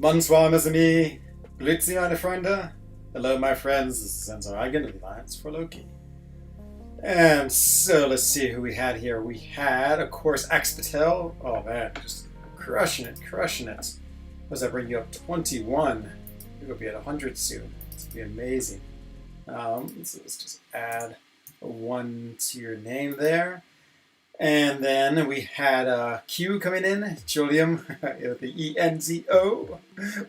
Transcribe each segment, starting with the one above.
Bonsoir, mes amis. Grüezi, meine Freunde. Hello, my friends. This is frENZOne, Alliance for Loki. And so let's see who we had here. We had, of course, Axe Patel. Oh man, just crushing it, crushing it. What does that bring you up? 21. We'll be at 100 soon. It's gonna be amazing. So let's just add a 1 to your name there. And then we had Q coming in, Julium, with the ENZO.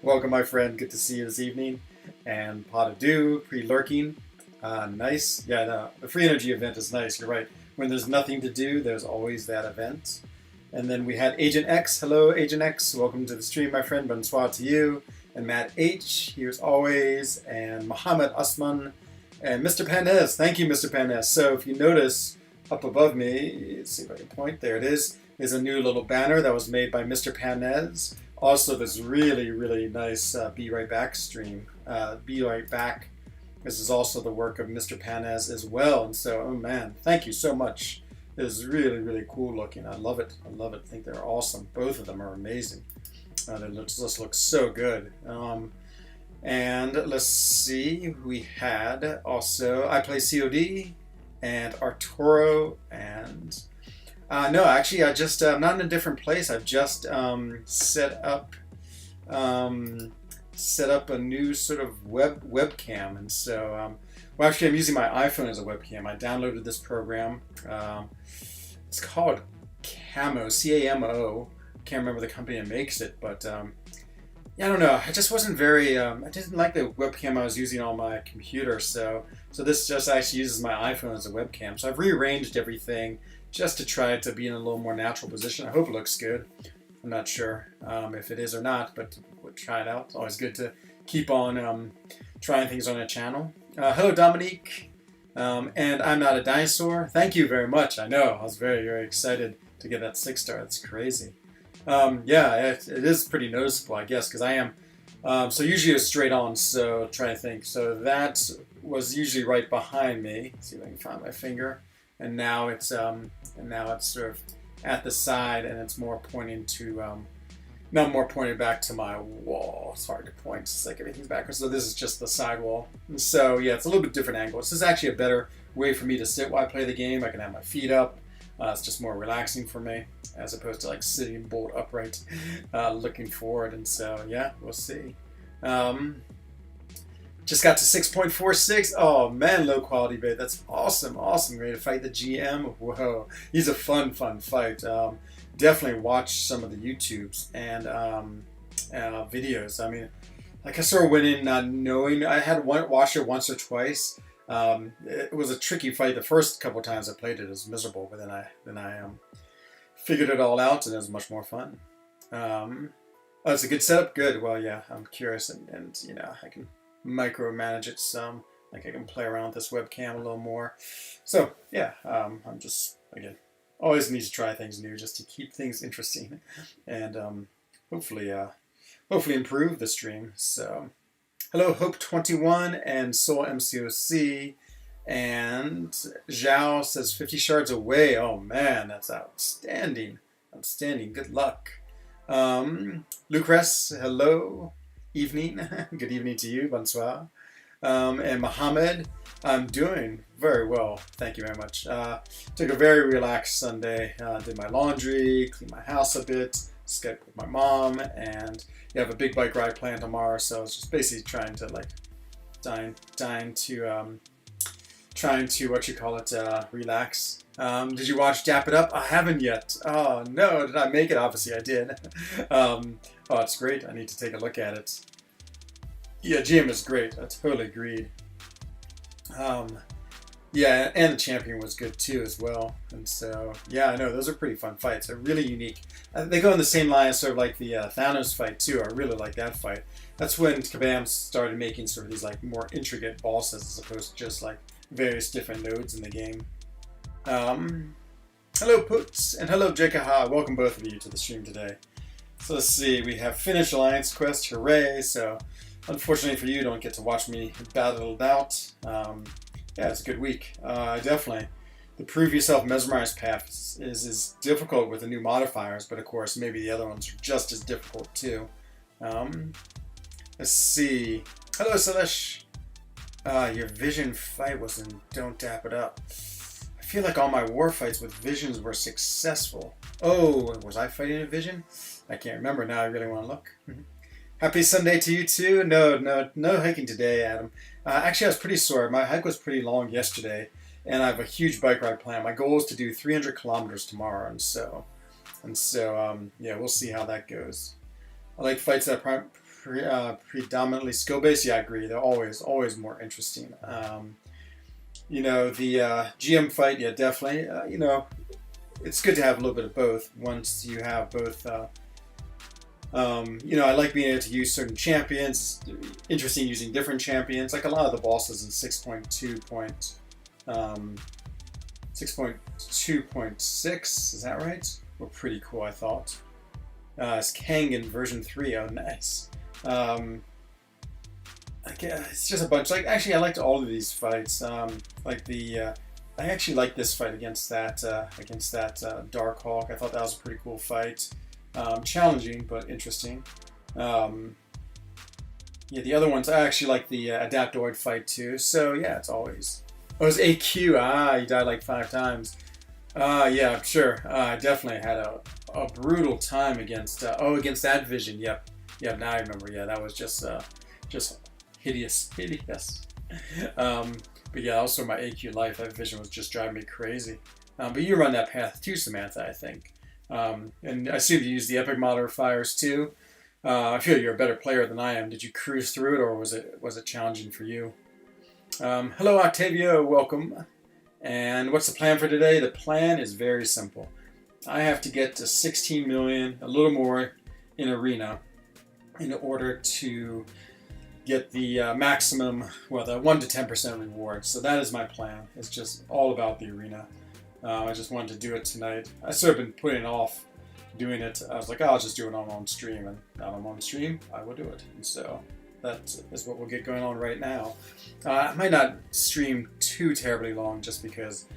Welcome, my friend. Good to see you this evening. And Pot Ado, pre-lurking. Nice. Yeah, the free energy event is nice. You're right. When there's nothing to do, there's always that event. And then we had Agent X. Hello, Agent X. Welcome to the stream, my friend. Bonsoir to you. And Matt H. Here as always. And Mohammed Usman. And Mr. Panez. Thank you, Mr. Panez. So if you notice up above me, let's see if I can point. There it is a new little banner that was made by Mr. Panez. Also, this really, really nice Be Right Back stream. Be Right Back. This is also the work of Mr. Panez as well. And so, oh man, thank you so much. It is really, really cool looking. I love it. I love it. I think they're awesome. Both of them are amazing. They just look so good. And let's see. We had also I Play COD and Arturo and... no, actually, I'm not in a different place. I've just set up a new sort of webcam, and so well, actually, I'm using my iPhone as a webcam. I downloaded this program. It's called Camo, C-A-M-O. Can't remember the company that makes it, but yeah, I don't know. I just wasn't very. I didn't like the webcam I was using on my computer, so this just actually uses my iPhone as a webcam. So I've rearranged everything just to try to be in a little more natural position. I hope it looks good. I'm not sure if it is or not, but we'll try it out. It's always good to keep on trying things on a channel. Hello, Dominique. And I'm Not a Dinosaur. Thank you very much. I know. I was very, very excited to get that 6-star. That's crazy. Yeah, it is pretty noticeable, I guess, because I am. So usually it's straight on, so try to think. So that was usually right behind me. Let's see if I can find my finger. And now it's sort of at the side, and it's more pointing to now more pointed back to my wall. It's hard to point. It's like everything's backwards. So this is just the side wall. And so yeah, it's a little bit different angle. This is actually a better way for me to sit while I play the game. I can have my feet up. It's just more relaxing for me, as opposed to like sitting bolt upright, looking forward. And so yeah, we'll see. Just got to 6.46. Oh man, low quality bait. That's awesome, awesome. Ready to fight the GM? Whoa, he's a fun fight. Definitely watch some of the YouTubes and videos. I mean, like I sort of went in not knowing. I had watched it once or twice. It was a tricky fight. The first couple of times I played it, it was miserable, but then I figured it all out, and it was much more fun. Oh, it's a good setup. Good. Well, yeah, I'm curious, and you know, I can micromanage it some. Like I can play around with this webcam a little more. So yeah, I'm just, again, always need to try things new just to keep things interesting, and hopefully improve the stream. So hello, Hope21 and Soul MCOC, and Zhao says 50 shards away. Oh man, that's outstanding, outstanding. Good luck. Lucrece, hello. Evening. Good evening to you. Bonsoir. And Mohammed, I'm doing very well. Thank you very much. Took a very relaxed Sunday. Did my laundry, cleaned my house a bit, Skyped with my mom, and you have a big bike ride planned tomorrow. So I was just basically trying to like trying to what you call it, relax. Did you watch Dap It Up? I haven't yet. Oh no, did I make it? Obviously I did. Oh, it's great. I need to take a look at it. Yeah, GM is great. I totally agreed. Yeah, and the champion was good too as well. And so, yeah, I know those are pretty fun fights. They're really unique. They go in the same line as sort of like the Thanos fight too. I really like that fight. That's when Kabam started making sort of these like more intricate bosses as opposed to just like various different nodes in the game. Hello Poots and hello Jekaha. Welcome both of you to the stream today. So let's see, we have finished Alliance Quest, hooray. So unfortunately for you, don't get to watch me battle it out. Yeah, it's a good week. Definitely. The prove yourself mesmerized path is difficult with the new modifiers, but of course maybe the other ones are just as difficult too. Let's see. Hello, Salish. Your Vision fight was in Don't Dap It Up. I feel like all my war fights with Visions were successful. Oh, was I fighting a Vision? I can't remember now. I really want to look. Happy Sunday to you too. No hiking today, Adam. Actually, I was pretty sore. My hike was pretty long yesterday, and I have a huge bike ride planned. My goal is to do 300 kilometers tomorrow, and so yeah, we'll see how that goes. I like fights that are predominantly skill-based. Yeah, I agree. They're always more interesting. You know, the GM fight, yeah, definitely. You know, it's good to have a little bit of both. Once you have both, you know, I like being able to use certain champions. Interesting using different champions. Like a lot of the bosses in 6.2.6, is that right? Were pretty cool, I thought. It's Kang in version 3. Oh, nice. It's just a bunch. Like, actually, I liked all of these fights. Like the, I actually liked this fight against that Dark Hawk. I thought that was a pretty cool fight. Challenging but interesting. Yeah, the other ones I actually like the Adaptoid fight too. So yeah, it's always. Oh, it was AQ. You died like 5 times. Yeah, sure. I definitely had a brutal time against against that Vision. Yep. Now I remember. Yeah, that was just hideous. But yeah, also my AQ life. That Vision was just driving me crazy. But you run that path too, Samantha, I think. And I assume you use the epic modifiers too. I feel you're a better player than I am. Did you cruise through it, or was it challenging for you? Hello, Octavio. Welcome. And what's the plan for today? The plan is very simple. I have to get to 16 million, a little more, in Arena, in order to get the maximum, well, the 1 to 10% reward. So that is my plan. It's just all about the Arena. I just wanted to do it tonight. I sort of been putting off doing it. I was like, oh, I'll just do it on stream. And now I'm on stream, I will do it. And so that is what we'll get going on right now. I might not stream too terribly long just because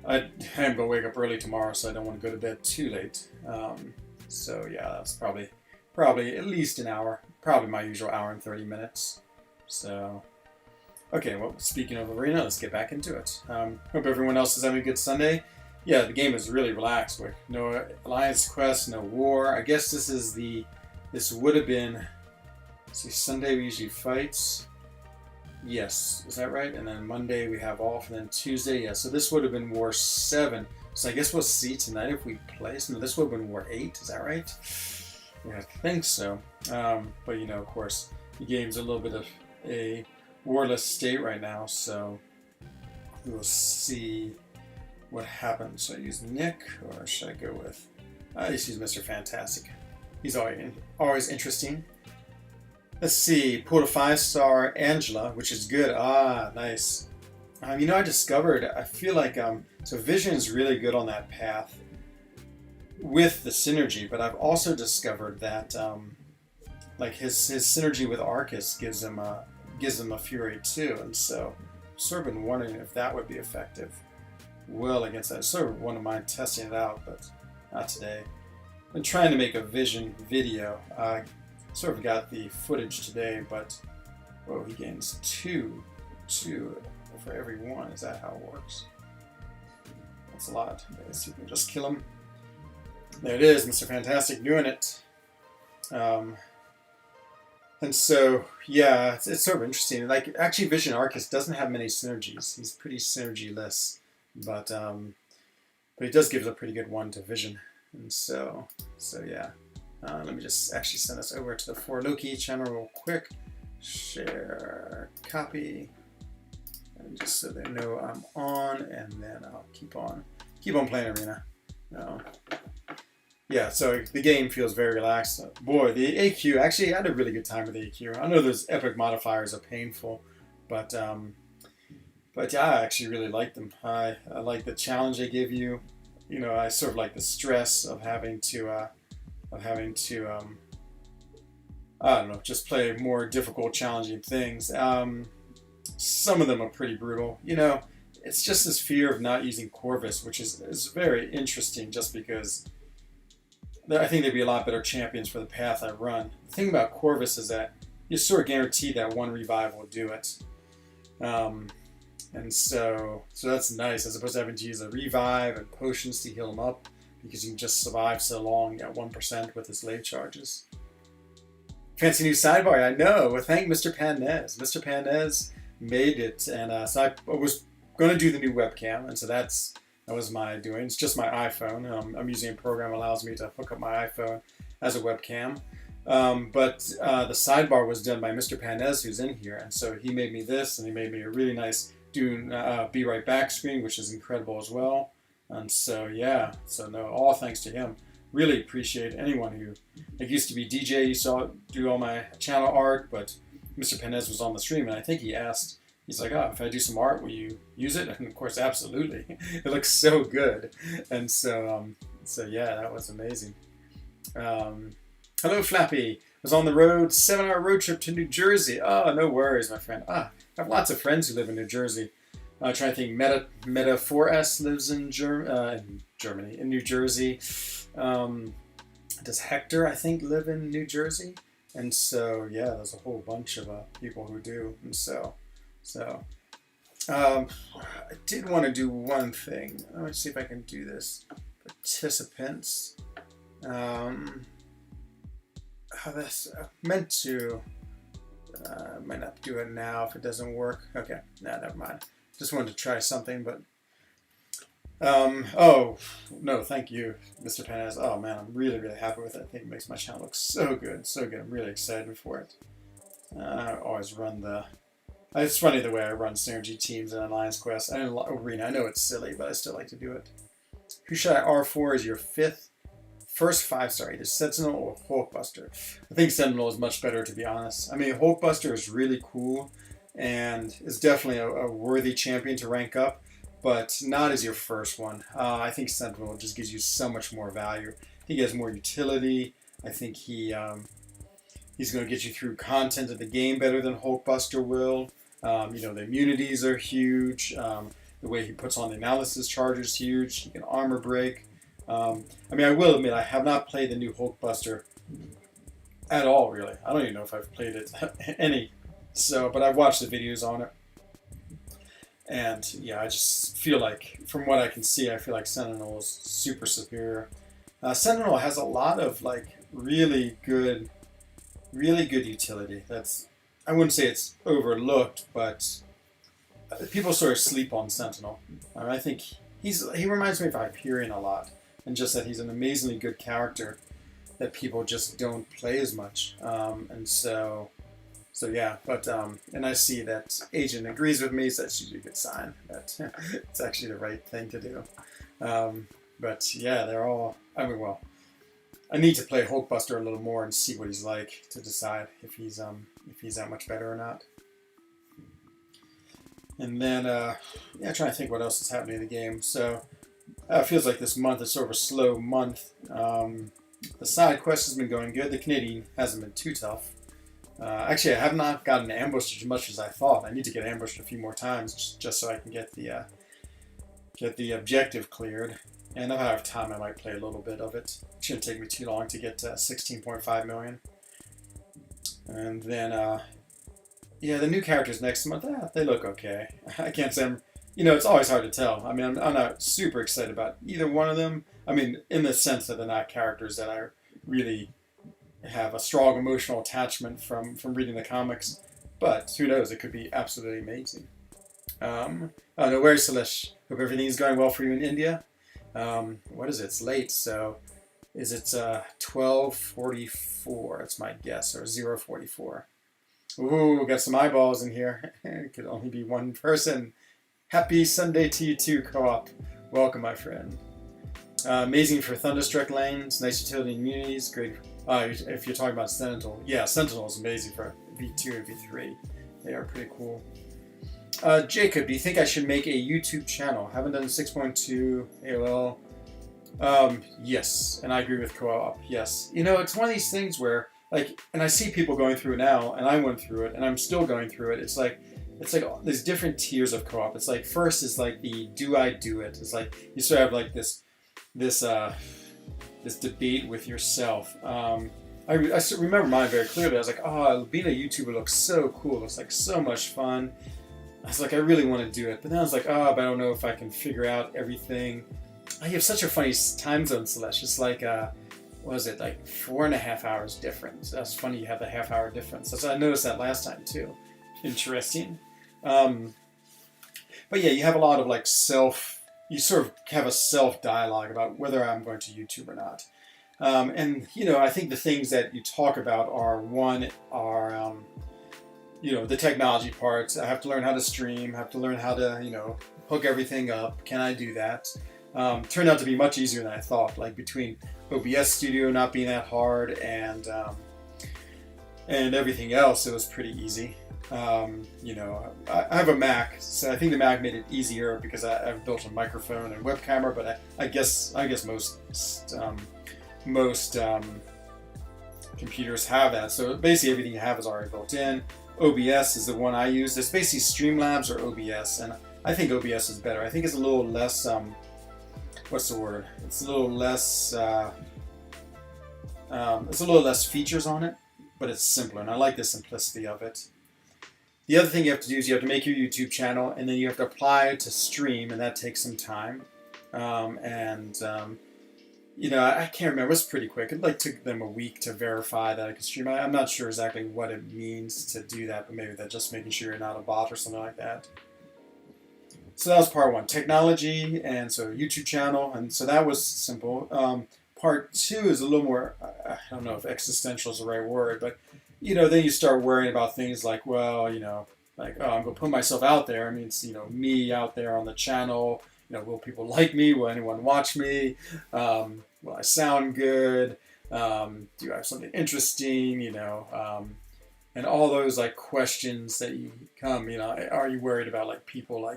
I am going to wake up early tomorrow, so I don't want to go to bed too late. So yeah, that's probably at least an hour. Probably my usual hour and 30 minutes. So, okay, well, speaking of Arena, let's get back into it. Hope everyone else is having a good Sunday. Yeah, the game is really relaxed with no Alliance Quest, no war. I guess this would have been, see, Sunday we usually fights. Yes, is that right? And then Monday we have off, and then Tuesday, yeah. So this would have been War 7. So I guess we'll see tonight if we play. So this would have been War 8, is that right? Yeah, I think so. But you know, of course, the game's a little bit of a warless state right now, so we'll see what happens. Should I use Nick, or should I go with? I just use Mr. Fantastic. He's always interesting. Let's see, pulled a 5-star Angela, which is good. Nice. You know, I discovered, I feel like, so Vision is really good on that path with the synergy, but I've also discovered that, like his synergy with Arcus gives him a Fury too, and so I've sort of been wondering if that would be effective. Well, against that, sort of wouldn't mind testing it out, but not today. I've been trying to make a Vision video. Sort of got the footage today, but whoa, he gains two for every 1. Is that how it works? That's a lot. Let's see if we can just kill him. There it is, Mr. Fantastic doing it. And so, yeah, it's sort of interesting. Like, actually, Vision Arcus doesn't have many synergies. He's pretty synergy-less, but he does give a pretty good one to Vision. And so yeah. Let me just actually send this over to the For Loki channel real quick. Share, copy, and just so they know I'm on, and then I'll keep on playing Arena. Yeah, so the game feels very relaxed. Boy, the AQ, actually, I had a really good time with the AQ. I know those epic modifiers are painful, but yeah, I actually really like them. I like the challenge they give you. You know, I sort of like the stress of having to I don't know, just play more difficult, challenging things. Some of them are pretty brutal. You know, it's just this fear of not using Corvus, which is very interesting, just because I think they'd be a lot better champions for the path I run. The thing about Corvus is that you're sort of guaranteed that one revive will do it. And so that's nice, as opposed to having to use a revive and potions to heal him up, because you can just survive so long at 1% with his late charges. Fancy new sidebar, I know. Well, thank Mr. Panez. Mr. Panez made it, and so I was going to do the new webcam, and so that was my doing. It's just my iPhone. I'm using a program that allows me to hook up my iPhone as a webcam. But the sidebar was done by Mr. Panez, who's in here, and so he made me this, and he made me a really nice Be Right Back screen, which is incredible as well. And so yeah, so no, all thanks to him. Really appreciate anyone who, like, used to be DJ, you saw do all my channel art, but Mr. Panez was on the stream, and I think he asked, he's like, oh, if I do some art, will you use it? And of course, absolutely. It looks so good. And so yeah, that was amazing. Hello, Flappy. Was on the road, 7-hour road trip to New Jersey. Oh, no worries, my friend. I have lots of friends who live in New Jersey. I'm trying to think. Meta 4S lives in Germany, in New Jersey. Does Hector, I think, live in New Jersey? And so, yeah, there's a whole bunch of people who do. And so, I did want to do one thing. Let me see if I can do this. Participants. This meant to. Might not do it now if it doesn't work. Okay, nah, never mind. Just wanted to try something, but. Oh, no, thank you, Mr. Panez. Oh, man, I'm really, really happy with it. I think it makes my channel look so good, so good. I'm really excited for it. I always run it's funny the way I run Synergy teams in Alliance Quest and Arena. I know it's silly, but I still like to do it. Who should I R4 as your first 5-star, either Sentinel or Hulkbuster? I think Sentinel is much better, to be honest. I mean, Hulkbuster is really cool and is definitely a worthy champion to rank up, but not as your first one. I think Sentinel just gives you so much more value. I think he has more utility. I think he's going to get you through content of the game better than Hulkbuster will. The immunities are huge. The way he puts on the analysis charge is huge. He can armor break. I will admit, I have not played the new Hulkbuster at all, really. I don't even know if I've played it any. But I've watched the videos on it. And yeah, I just feel like, from what I can see, I feel like Sentinel is super superior. Sentinel has a lot of really good utility. I wouldn't say it's overlooked, but people sort of sleep on Sentinel. I think he reminds me of Hyperion a lot, and just that he's an amazingly good character that people just don't play as much. So yeah, but and I see that Agent agrees with me, so that's usually a good sign that it's actually the right thing to do. But yeah, they're all. I need to play Hulkbuster a little more and see what he's like to decide if he's that much better or not. And then trying to think what else is happening in the game. So it feels like this month is sort of a slow month. The side quest has been going good. The Canadian hasn't been too tough. Actually, I have not gotten ambushed as much as I thought. I need to get ambushed a few more times just so I can get the objective cleared. And if I have time, I might play a little bit of it. It shouldn't take me too long to get to 16.5 million. And then, the new characters next month, they look okay. I can't say it's always hard to tell. I mean, I'm not super excited about either one of them. I mean, in the sense that they're not characters that I really have a strong emotional attachment from reading the comics. But who knows, it could be absolutely amazing. No worries, Salish. Hope everything's going well for you in India. What is it? It's late, so is it 12:44? That's my guess, or 0:44. Ooh, got some eyeballs in here. It could only be one person. Happy Sunday to you too, Co-op. Welcome, my friend. Amazing for Thunderstruck lanes, nice utility immunities, great. If you're talking about Sentinel, yeah, Sentinel is amazing for V2 and V3. They are pretty cool. Jacob, do you think I should make a YouTube channel? Haven't done 6.2 AOL. Yes, and I agree with Co-op. Yes, it's one of these things where and I see people going through it now, and I went through it, and I'm still going through it. It's like there's different tiers of Co-op. It's like first is like the do I do it. It's like you sort of have like this debate with yourself. I remember mine very clearly. I was like, oh, being a YouTuber looks so cool. It looks like so much fun. I was like, I really want to do it. But then I was like, oh, but I don't know if I can figure out everything. I have such a funny time zone, Celeste. It's like, what was it, like 4.5 hours difference. That's funny you have the half-hour difference. So I noticed that last time, too. Interesting. But yeah, you have a lot of like you sort of have a self-dialogue about whether I'm going to YouTube or not. And, I think the things that you talk about are, the technology parts. I have to learn how to stream, have to learn how to, hook everything up. Can I do that? Turned out to be much easier than I thought. Like between OBS Studio not being that hard and everything else, it was pretty easy. I have a Mac, so I think the Mac made it easier because I've built a microphone and web camera. But I guess most computers have that. So basically everything you have is already built in. OBS is the one I use. It's basically Streamlabs or OBS, and I think OBS is better. I think it's a little less. What's the word? It's a little less. It's a little less features on it, but it's simpler, and I like the simplicity of it. The other thing you have to do is you have to make your YouTube channel, and then you have to apply to stream, and that takes some time. I can't remember. It was pretty quick. It took them a week to verify that I could stream. I'm not sure exactly what it means to do that, but maybe that's just making sure you're not a bot or something like that. So that was part one, technology, and so YouTube channel, and so that was simple. Part two is a little more, I don't know if existential is the right word, but then you start worrying about things like, well, I'm going to put myself out there. I mean, it's, me out there on the channel. Will people like me? Will anyone watch me? Will I sound good? Do I have something interesting? And all those questions that you come. Are you worried about people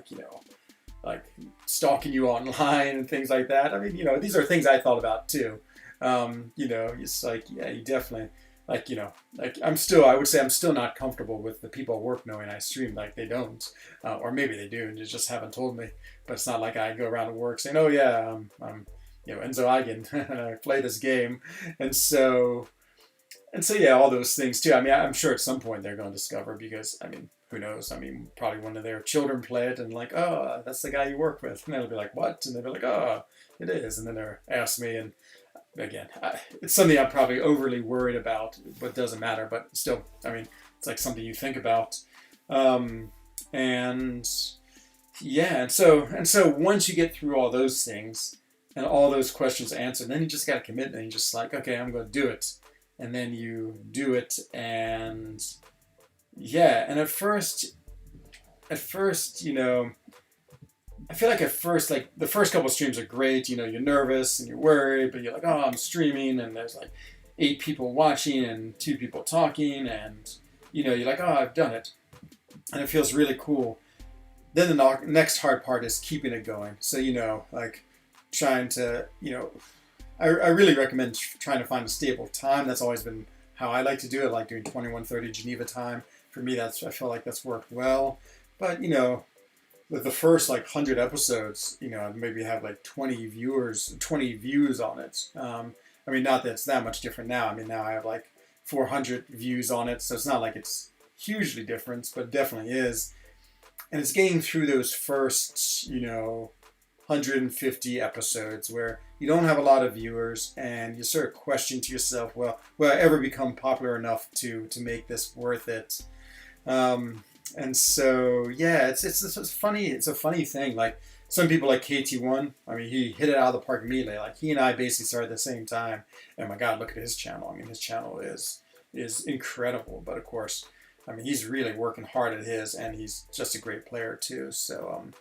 stalking you online and things like that? I mean, these are things I thought about too. It's you definitely. I would say I'm still not comfortable with the people at work knowing I stream. They don't, or maybe they do and they just haven't told me. But it's not like I go around to work saying, "Oh yeah, I'm frENZOne, I play this game," and so yeah, all those things too. I mean, I'm sure at some point they're going to discover because who knows? Probably one of their children play it and oh, that's the guy you work with, and they'll be like, "What?" And they'll be like, "Oh, it is," and then they'll ask me and. Again, it's something I'm probably overly worried about, but doesn't matter. But still, it's something you think about. And so once you get through all those things and all those questions answered, then you just got to commit. And you just okay, I'm going to do it. And then you do it. And and at first, I feel like at first, the first couple of streams are great. You're nervous and you're worried, but you're like, oh, I'm streaming and there's 8 people watching and 2 people talking, and you're like, oh, I've done it, and it feels really cool. Then the next hard part is keeping it going. So trying to I really recommend trying to find a stable time. That's always been how I like to do it. I like doing 21:30 Geneva time. For me, I feel like that's worked well. But with the first 100 episodes, maybe have 20 views on it. Not that it's that much different now. Now I have 400 views on it, so it's not like it's hugely different, but it definitely is. And it's getting through those first, 150 episodes where you don't have a lot of viewers, and you sort of question to yourself, well, will I ever become popular enough to make this worth it? And so, yeah, it's funny. It's a funny thing. Some people like KT1, he hit it out of the park immediately. He and I basically started at the same time. And my God, look at his channel. His channel is incredible. But of course, he's really working hard at his, and he's just a great player too. So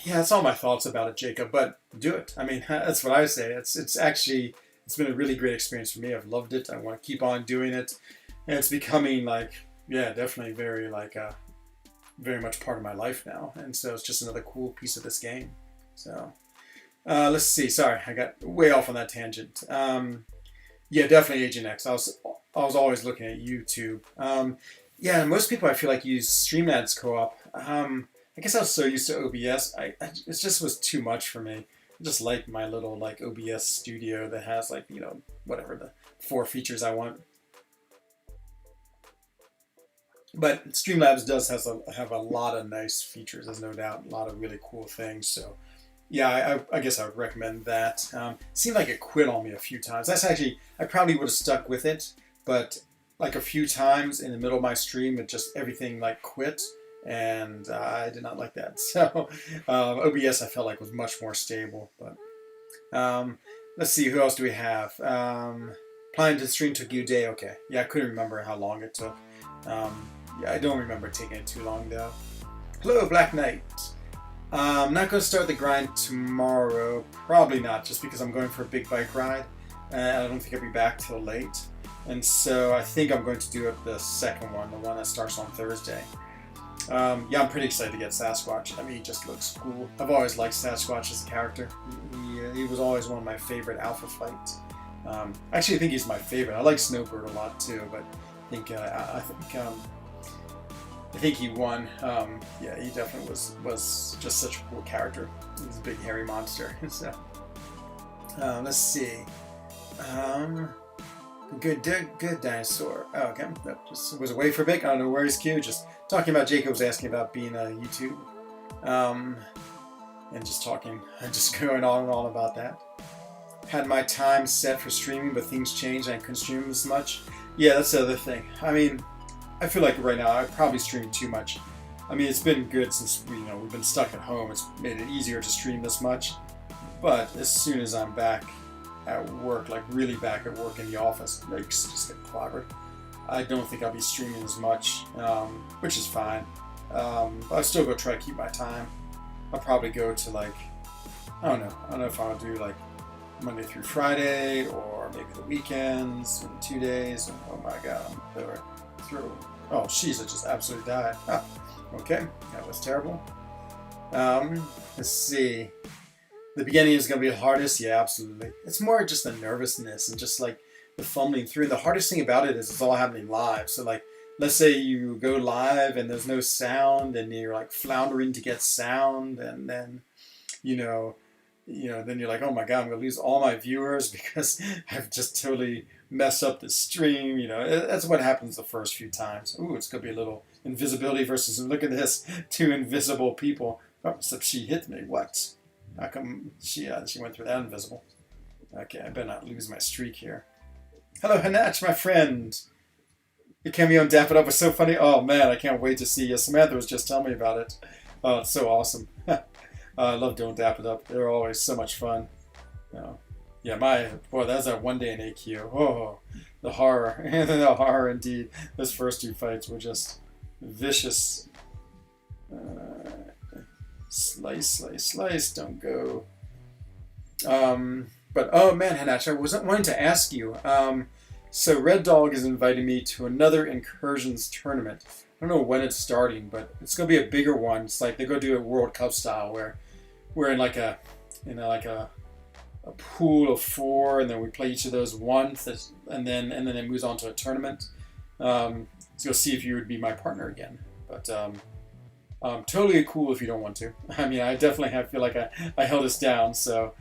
yeah, that's all my thoughts about it, Jacob. But do it. That's what I say. It's been a really great experience for me. I've loved it. I want to keep on doing it, and it's becoming definitely very very much part of my life now, and so it's just another cool piece of this game. So let's see. Sorry, I got way off on that tangent. Definitely Agent X. I was always looking at YouTube. Most people I feel use Streamlabs co-op. I guess I was so used to OBS. It just was too much for me. just like my little like OBS studio that has like, you know, whatever the 4 features I want. But Streamlabs does have a lot of nice features, there's no doubt, a lot of really cool things. So yeah, I guess I would recommend that. It seemed like it quit on me a few times. That's actually, I probably would have stuck with it, but like a few times in the middle of my stream, it just, everything like quit, and I did not like that. So OBS I felt like was much more stable. But let's see, who else do we have? Planning to stream took you a day. Okay, yeah, I couldn't remember how long it took. Yeah, I don't remember taking it too long though. Hello, Black Knight. I'm not going to start the grind tomorrow. Probably not, just because I'm going for a big bike ride. I don't think I'll be back till late. And so I think I'm going to do it the second one, the one that starts on Thursday. Yeah, I'm pretty excited to get Sasquatch. I mean, he just looks cool. I've always liked Sasquatch as a character. He was always one of my favorite alpha fights. Actually, I think he's my favorite. I like Snowbird a lot too, but I think he won. Yeah, he definitely was just such a cool character. He's a big hairy monster. So let's see. Good dinosaur. Oh, okay. That just was away for a bit. I don't know where he's queued. Just talking about Jacob was asking about being a YouTube, and just going on and on about that. Had my time set for streaming, but things changed and I couldn't stream as much. Yeah, that's the other thing. I mean, I feel like right now I probably stream too much. I mean, it's been good since we've been stuck at home. It's made it easier to stream this much. But as soon as I'm back at work, like really back at work in the office, like just get clobbered, I don't think I'll be streaming as much, which is fine. But I'll still go try to keep my time. I'll probably go to like, I don't know if I'll do like Monday through Friday or maybe the weekends, 2 days. Oh my god, I'm through. Oh, she's just absolutely died. Ah, okay, that was terrible. Let's see. The beginning is going to be the hardest. Yeah, absolutely. It's more just the nervousness and just like the fumbling through. The hardest thing about it is it's all happening live. So like, let's say you go live and there's no sound and you're like floundering to get sound, and then, then you're like, oh my god, I'm going to lose all my viewers because I've just totally messed up the stream. That's what happens the first few times. Ooh, it's going to be a little invisibility versus, look at this, 2 invisible people. Oh, except she hit me. What? How come she went through that invisible? Okay, I better not lose my streak here. Hello, Hanach, my friend. Your cameo and Dap It Up was so funny. Oh man, I can't wait to see you. Samantha was just telling me about it. Oh, it's so awesome. I love doing Dap It Up. They're always so much fun. Yeah, that's that one day in AQ. Oh, the horror. The horror indeed. Those first 2 fights were just vicious. Slice, don't go. But oh man, Hanach, I wasn't wanting to ask you. So Red Dog is inviting me to another Incursions tournament. I don't know when it's starting, but it's gonna be a bigger one. It's like they're gonna do it World Cup style, where we're in like a pool of 4, and then we play each of those once, and then it moves on to a tournament. So you'll see if you would be my partner again. But totally cool if you don't want to. I mean, I definitely feel like I held us down, so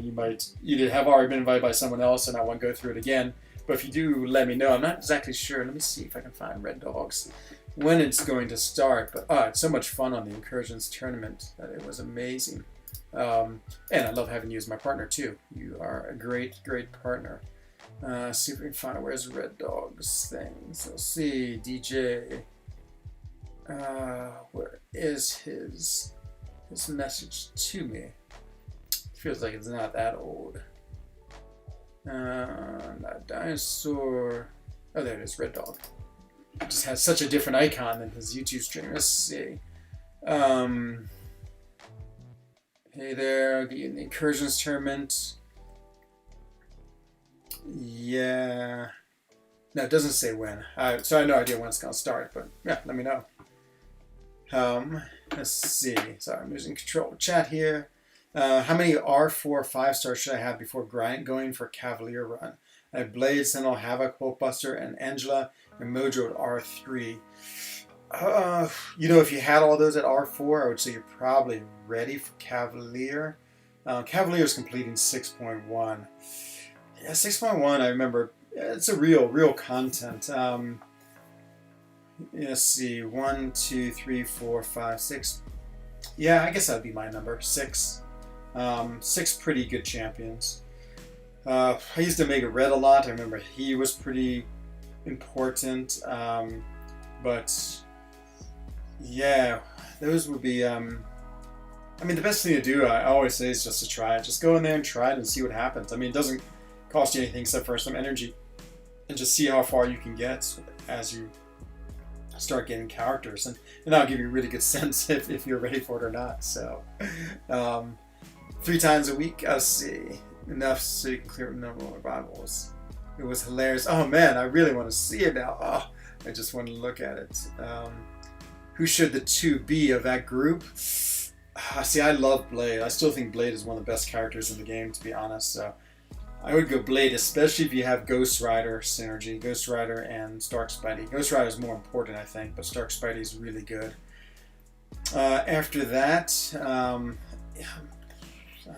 you might either have already been invited by someone else and I want to go through it again. But if you do, let me know. I'm not exactly sure. Let me see if I can find Red Dogs when it's going to start. But it's so much fun on the Incursions tournament that it was amazing. And I love having you as my partner too. You are a great partner. See if we can find where's Red Dog's things. Let's see, DJ. Where is his message to me? Feels like it's not that old. Not dinosaur. Oh, there it is, Red Dog. It just has such a different icon than his YouTube stream. Let's see. Hey there, I'll get you in the Incursions tournament. Yeah. No, it doesn't say when. So I have no idea when it's going to start, but yeah, let me know. Let's see. Sorry, I'm losing control of chat here. How many R4 5-stars should I have before going for Cavalier run? I have Blade, Sentinel, Havoc, Hulkbuster, and Angela, and Mojo at R3. If you had all those at R4, I would say you're probably ready for Cavalier. Cavalier's completing 6.1. Yeah, 6.1, I remember, it's a real content. Let's see, 1, 2, 3, 4, 5, 6. Yeah, I guess that would be my number, 6. 6 pretty good champions. I used Omega Red a lot. I remember he was pretty important. But yeah, those would be. I mean, the best thing to do, I always say, is just to try it. Just go in there and try it and see what happens. I mean, it doesn't cost you anything except for some energy, and just see how far you can get as you start getting characters, and that'll give you a really good sense if you're ready for it or not. So, 3 times a week, I'll see. Enough so you can clear the number of rivals. It was hilarious. Oh man, I really want to see it now. Oh, I just want to look at it. Who should the 2 be of that group? See, I love Blade. I still think Blade is one of the best characters in the game, to be honest. So I would go Blade, especially if you have Ghost Rider synergy. Ghost Rider and Stark Spidey. Ghost Rider is more important, I think, but Stark Spidey is really good. After that,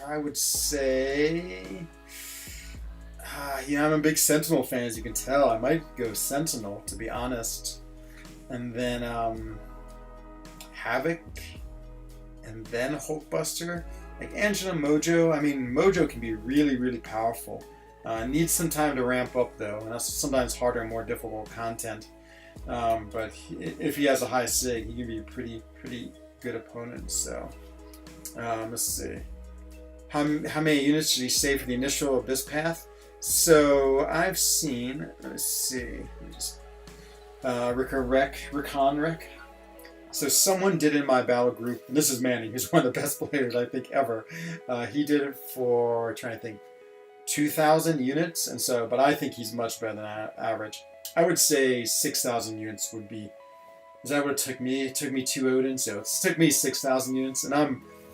I would say, I'm a big Sentinel fan, as you can tell. I might go Sentinel, to be honest. And then Havoc, and then Hulkbuster. Like Angela Mojo, I mean, Mojo can be really powerful. Needs some time to ramp up, though, and that's sometimes harder and more difficult content. But if he has a high sig, he can be a pretty good opponent. So, let's see. How many units should he save for the initial Abyss Path? So I've seen, let's see, Recon Rec. So someone did in my battle group, and this is Manny, who's one of the best players I think ever. He did it for, trying to think, 2,000 units, and so, but I think he's much better than average. I would say 6,000 units would be. Is that what it took me? It took me 2 Odin, so it took me 6,000 units, and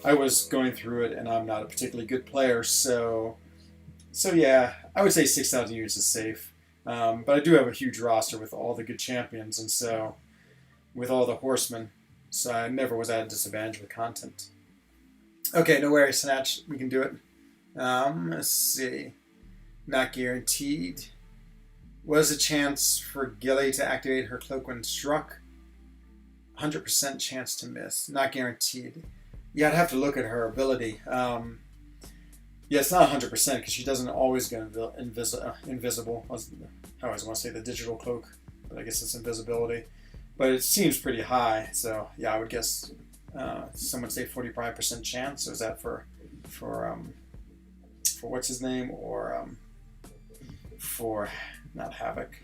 I was going through it, and I'm not a particularly good player, so yeah, I would say 6,000 units is safe. But I do have a huge roster with all the good champions, and so with all the horsemen, so I never was at a disadvantage with content. Okay, no worries, Snatch. We can do it. Let's see. Not guaranteed. What is the chance for Gilly to activate her cloak when struck? 100% chance to miss. Not guaranteed. Yeah, I'd have to look at her ability. Yeah, it's not 100% because she doesn't always go invisible. I always want to say the digital cloak, but I guess it's invisibility. But it seems pretty high, so yeah, I would guess some would say 45% chance. So is that for what's his name, or for not Havoc,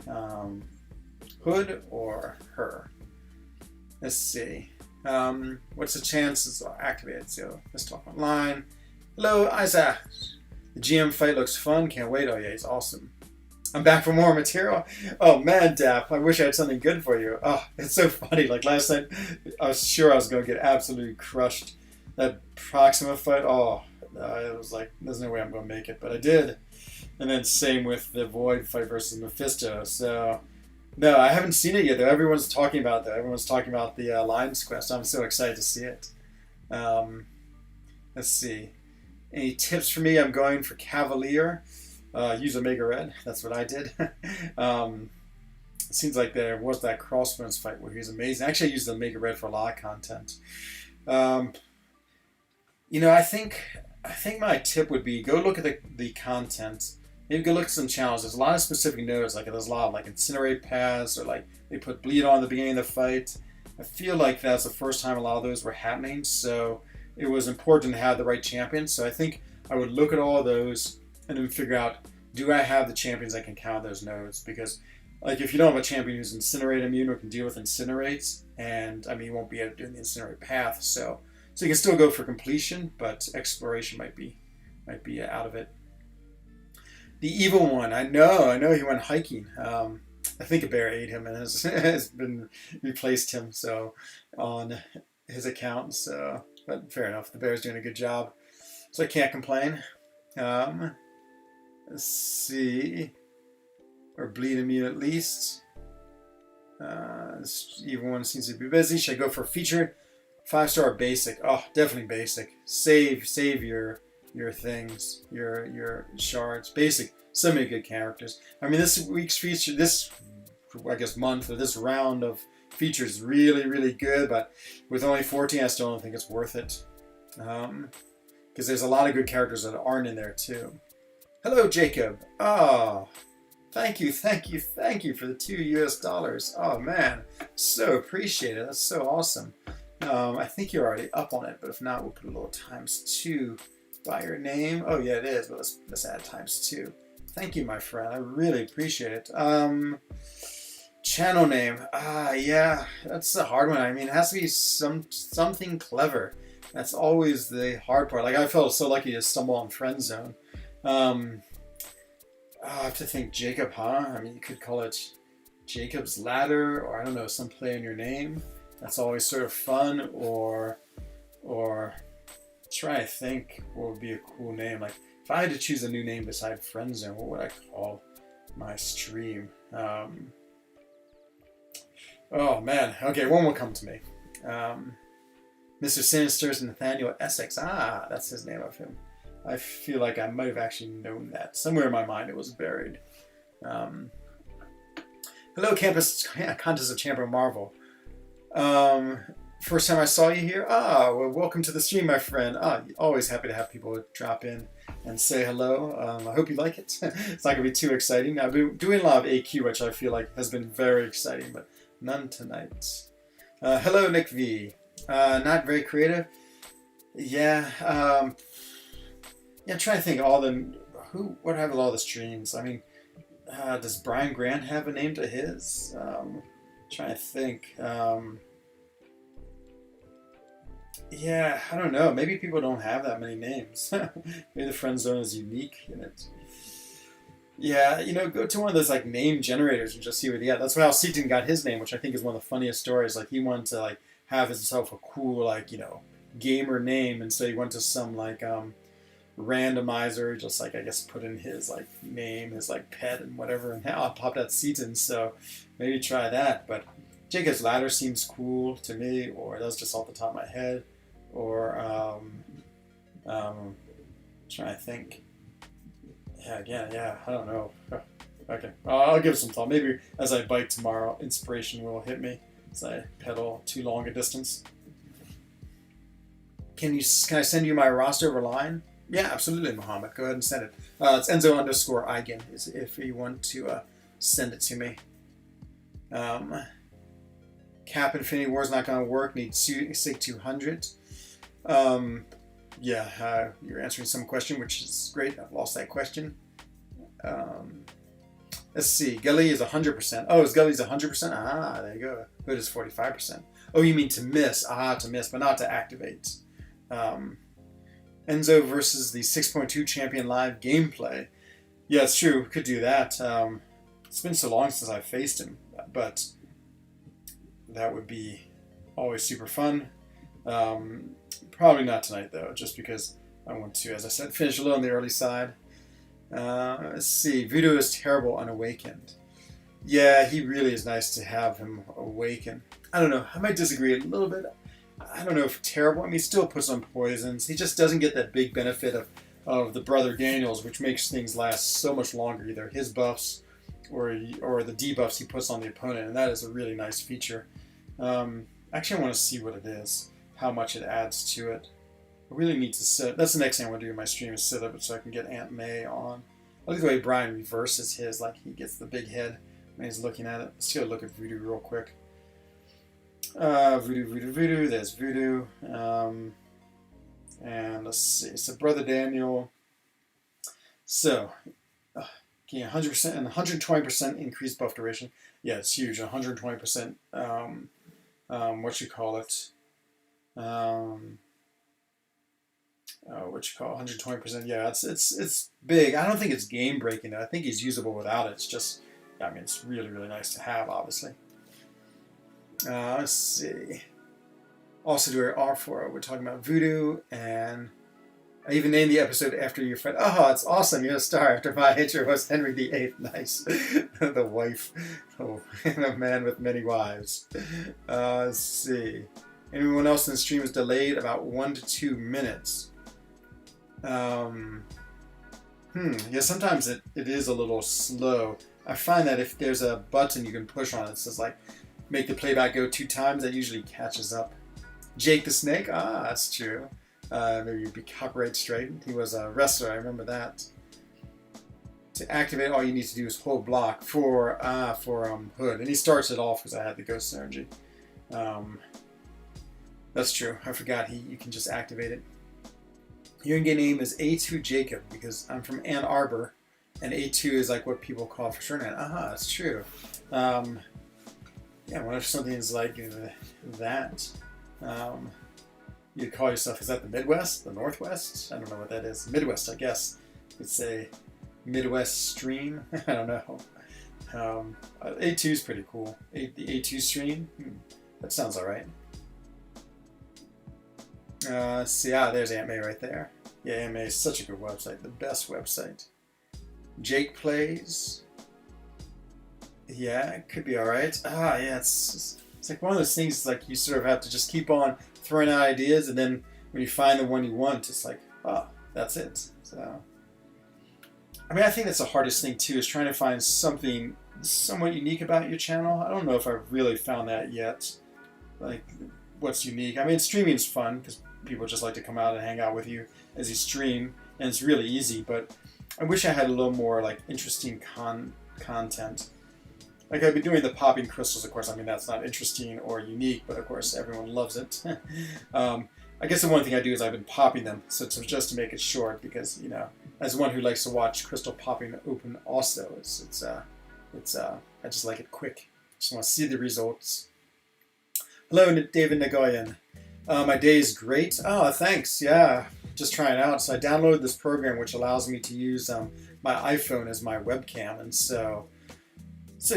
Hood or her? Let's see. What's the chances are activated? So let's talk online. Hello, Isaac. The GM fight looks fun. Can't wait. Oh yeah, he's awesome. I'm back for more material. Oh man, Dap, I wish I had something good for you. Oh, it's so funny. Like last night, I was sure I was going to get absolutely crushed. That Proxima fight, it was like, there's no way I'm going to make it, but I did. And then same with the Void fight versus Mephisto. So, no, I haven't seen it yet, though. Everyone's talking about that. Everyone's talking about the Lions Quest. I'm so excited to see it. Let's see. Any tips for me? I'm going for Cavalier. Use Omega Red. That's what I did. It seems like there was that Crossbones fight where he was amazing. Actually, I used Omega Red for a lot of content. I think my tip would be go look at the content. Maybe go look at some challenges. There's a lot of specific nodes. Like there's a lot of like Incinerate paths, or like they put Bleed on at the beginning of the fight. I feel like that's the first time a lot of those were happening. So it was important to have the right champions. So I think I would look at all of those and then figure out, do I have the champions that can counter those nodes? Because like if you don't have a champion who's Incinerate immune or can deal with Incinerates, and I mean you won't be able to do the Incinerate path. So you can still go for completion, but exploration might be out of it. The evil one, I know he went hiking. I think a bear ate him and has been replaced him so on his account. So, but fair enough, the bear's doing a good job, so I can't complain. Let's see, or bleed immune at least. This evil one seems to be busy. Should I go for featured? 5-star basic. Oh, definitely basic. Save your your things, your shards, basic. So many good characters. I mean, this week's feature, this I guess month or this round of features, really good. But with only 14, I still don't think it's worth it. Because there's a lot of good characters that aren't in there too. Hello, Jacob. Oh, thank you for the $2 US. Oh man, so appreciated. That's so awesome. I think you're already up on it, but if not, we'll put a little ×2 by your name. Oh yeah, it is. But let's add ×2. Thank you, my friend. I really appreciate it. Channel name. Yeah, that's a hard one. I mean, it has to be something clever. That's always the hard part. Like, I felt so lucky to stumble on frENZOne. I have to think Jacob, huh? I mean, you could call it Jacob's Ladder, or I don't know, some play on your name. That's always sort of fun. Or try to think what would be a cool name. Like, if I had to choose a new name beside frENZOne, what would I call my stream? Oh man. Okay, one will come to me. Mr. Sinister's Nathaniel Essex. That's his name of him. I feel like I might have actually known that. Somewhere in my mind it was buried. Hello, Contest of Champion Marvel. First time I saw you here. Well, welcome to the stream, my friend. Always happy to have people drop in and say hello. I hope you like it. It's not going to be too exciting. I've been doing a lot of AQ, which I feel like has been very exciting, but none tonight. Hello, Nick V. Not very creative. Yeah. I'm trying to think what have all the streams. I mean, does Brian Grant have a name to his? Trying to think. Yeah, I don't know. Maybe people don't have that many names. Maybe the frENZOne is unique in it. Yeah, go to one of those like name generators and just see what he got. That's how Seaton got his name, which I think is one of the funniest stories. Like, he wanted to have himself a cool gamer name, and so he went to some randomizer, just I guess put in his name, his pet and whatever, and now it popped out Seaton. So maybe try that. But Jacob's Ladder seems cool to me, or that's just off the top of my head. Or trying to think. Yeah, I don't know. Okay, I'll give it some thought. Maybe as I bike tomorrow, inspiration will hit me as I pedal too long a distance. Can I send you my roster over line? Yeah, absolutely, Muhammad. Go ahead and send it. It's Enzo_Eigen if you want to send it to me. Cap Infinity War is not going to work. Need SIG 200. You're answering some question, which is great. I've lost that question. Let's see. Gully is 100%. Oh, is Gully's 100%? There you go. Hood is 45%. Oh, you mean to miss. To miss, but not to activate. Enzo versus the 6.2 Champion Live gameplay. Yeah, it's true. We could do that. It's been so long since I faced him, but that would be always super fun. Probably not tonight, though, just because I want to, as I said, finish a little on the early side. Let's see. Voodoo is terrible unawakened. Yeah, he really is nice to have him awaken. I don't know. I might disagree a little bit. I don't know if terrible. I mean, he still puts on poisons. He just doesn't get that big benefit of the Brother Daniels, which makes things last so much longer. Either his buffs or the debuffs he puts on the opponent, and that is a really nice feature. Actually, I want to see what it is, how much it adds to it. I really need to set. That's the next thing I want to do in my stream is set up it so I can get Aunt May on. I like the way Brian reverses his, he gets the big head when he's looking at it. Let's go look at Voodoo real quick. Voodoo. There's Voodoo. And let's see. So Brother Daniel. So, 100% and 120% increased buff duration. Yeah, it's huge. 120%. What you call it? 120%. Yeah, it's big. I don't think it's game breaking. I think he's usable without it. It's just, it's really, really nice to have, obviously. Let's see. Also, do our R4. We're talking about Voodoo, and I even named the episode after your friend. Oh, it's awesome. You're a star. After my hitcher was Henry VIII. Nice. The wife. Oh, a man with many wives. Let's see. Anyone else in the stream is delayed about 1 to 2 minutes. Yeah, sometimes it is a little slow. I find that if there's a button you can push on, it says like make the playback go 2 times, that usually catches up. Jake the Snake, that's true. Maybe you'd be copyright straight. He was a wrestler, I remember that. To activate, all you need to do is hold block for Hood, and he starts it off because I had the Ghost Energy. That's true. I forgot you can just activate it. Your in-game name is A2 Jacob because I'm from Ann Arbor, and A2 is like what people call for shorthand. That's true. Yeah, what if something is like that? You'd call yourself, is that the Midwest? The Northwest? I don't know what that is. Midwest, I guess. You'd say Midwest Stream. I don't know. A2 is pretty cool. The A2 Stream? That sounds alright. Let's see. There's Aunt May right there. Yeah, Aunt May is such a good website. The best website. Jake Plays. Yeah, it could be alright. Yeah, it's like one of those things, like you sort of have to just keep on throwing out ideas, and then when you find the one you want, it's like, that's it. So, I mean, I think that's the hardest thing too, is trying to find something somewhat unique about your channel. I don't know if I've really found that yet. Like, what's unique? I mean, streaming is fun because people just like to come out and hang out with you as you stream, and it's really easy, but I wish I had a little more like interesting content. Like I've been doing the popping crystals, of course. I mean, that's not interesting or unique, but of course everyone loves it. I guess the one thing I do is I've been popping them, so just to make it short, because as one who likes to watch crystal popping open, also, I just like it quick. Just want to see the results. Hello, David Nagoyan. My day is great. Thanks. Yeah, just trying it out. So I downloaded this program which allows me to use my iPhone as my webcam, and so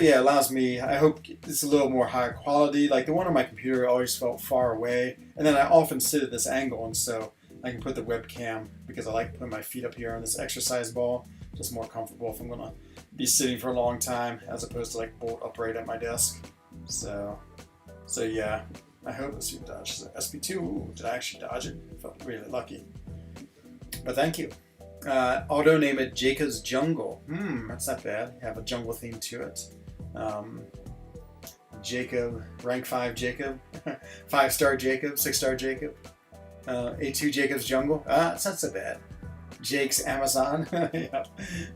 yeah, it allows me. I hope it's a little more higher quality. Like the one on my computer always felt far away, and then I often sit at this angle, and so I can put the webcam, because I like putting my feet up here on this exercise ball. Just more comfortable if I'm gonna be sitting for a long time, as opposed to like bolt upright at my desk. So yeah, I hope. Let's see, dodge SP2. Ooh, did I actually dodge it? I felt really lucky. But thank you. Auto name it Jacob's Jungle. That's not bad. Have a jungle theme to it. Jacob, rank 5 Jacob, 5-star Jacob, 6-star Jacob. A2 Jacob's Jungle. That's not so bad. Jake's Amazon. Yeah,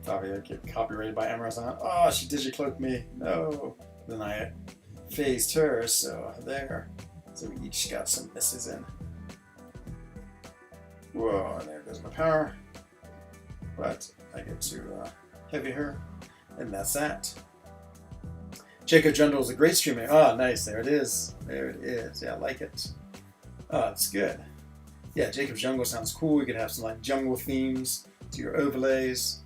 probably I'll get copyrighted by Amazon. Oh, she digicloaked me. No. Then I phased her, so there. So we each got some misses in. Whoa, there goes my power. But I get to heavy her, and that's that. Jacob Jungle is a great streamer. Nice. There it is. There it is. Yeah, I like it. It's good. Yeah, Jacob's Jungle sounds cool. You could have some like jungle themes to your overlays.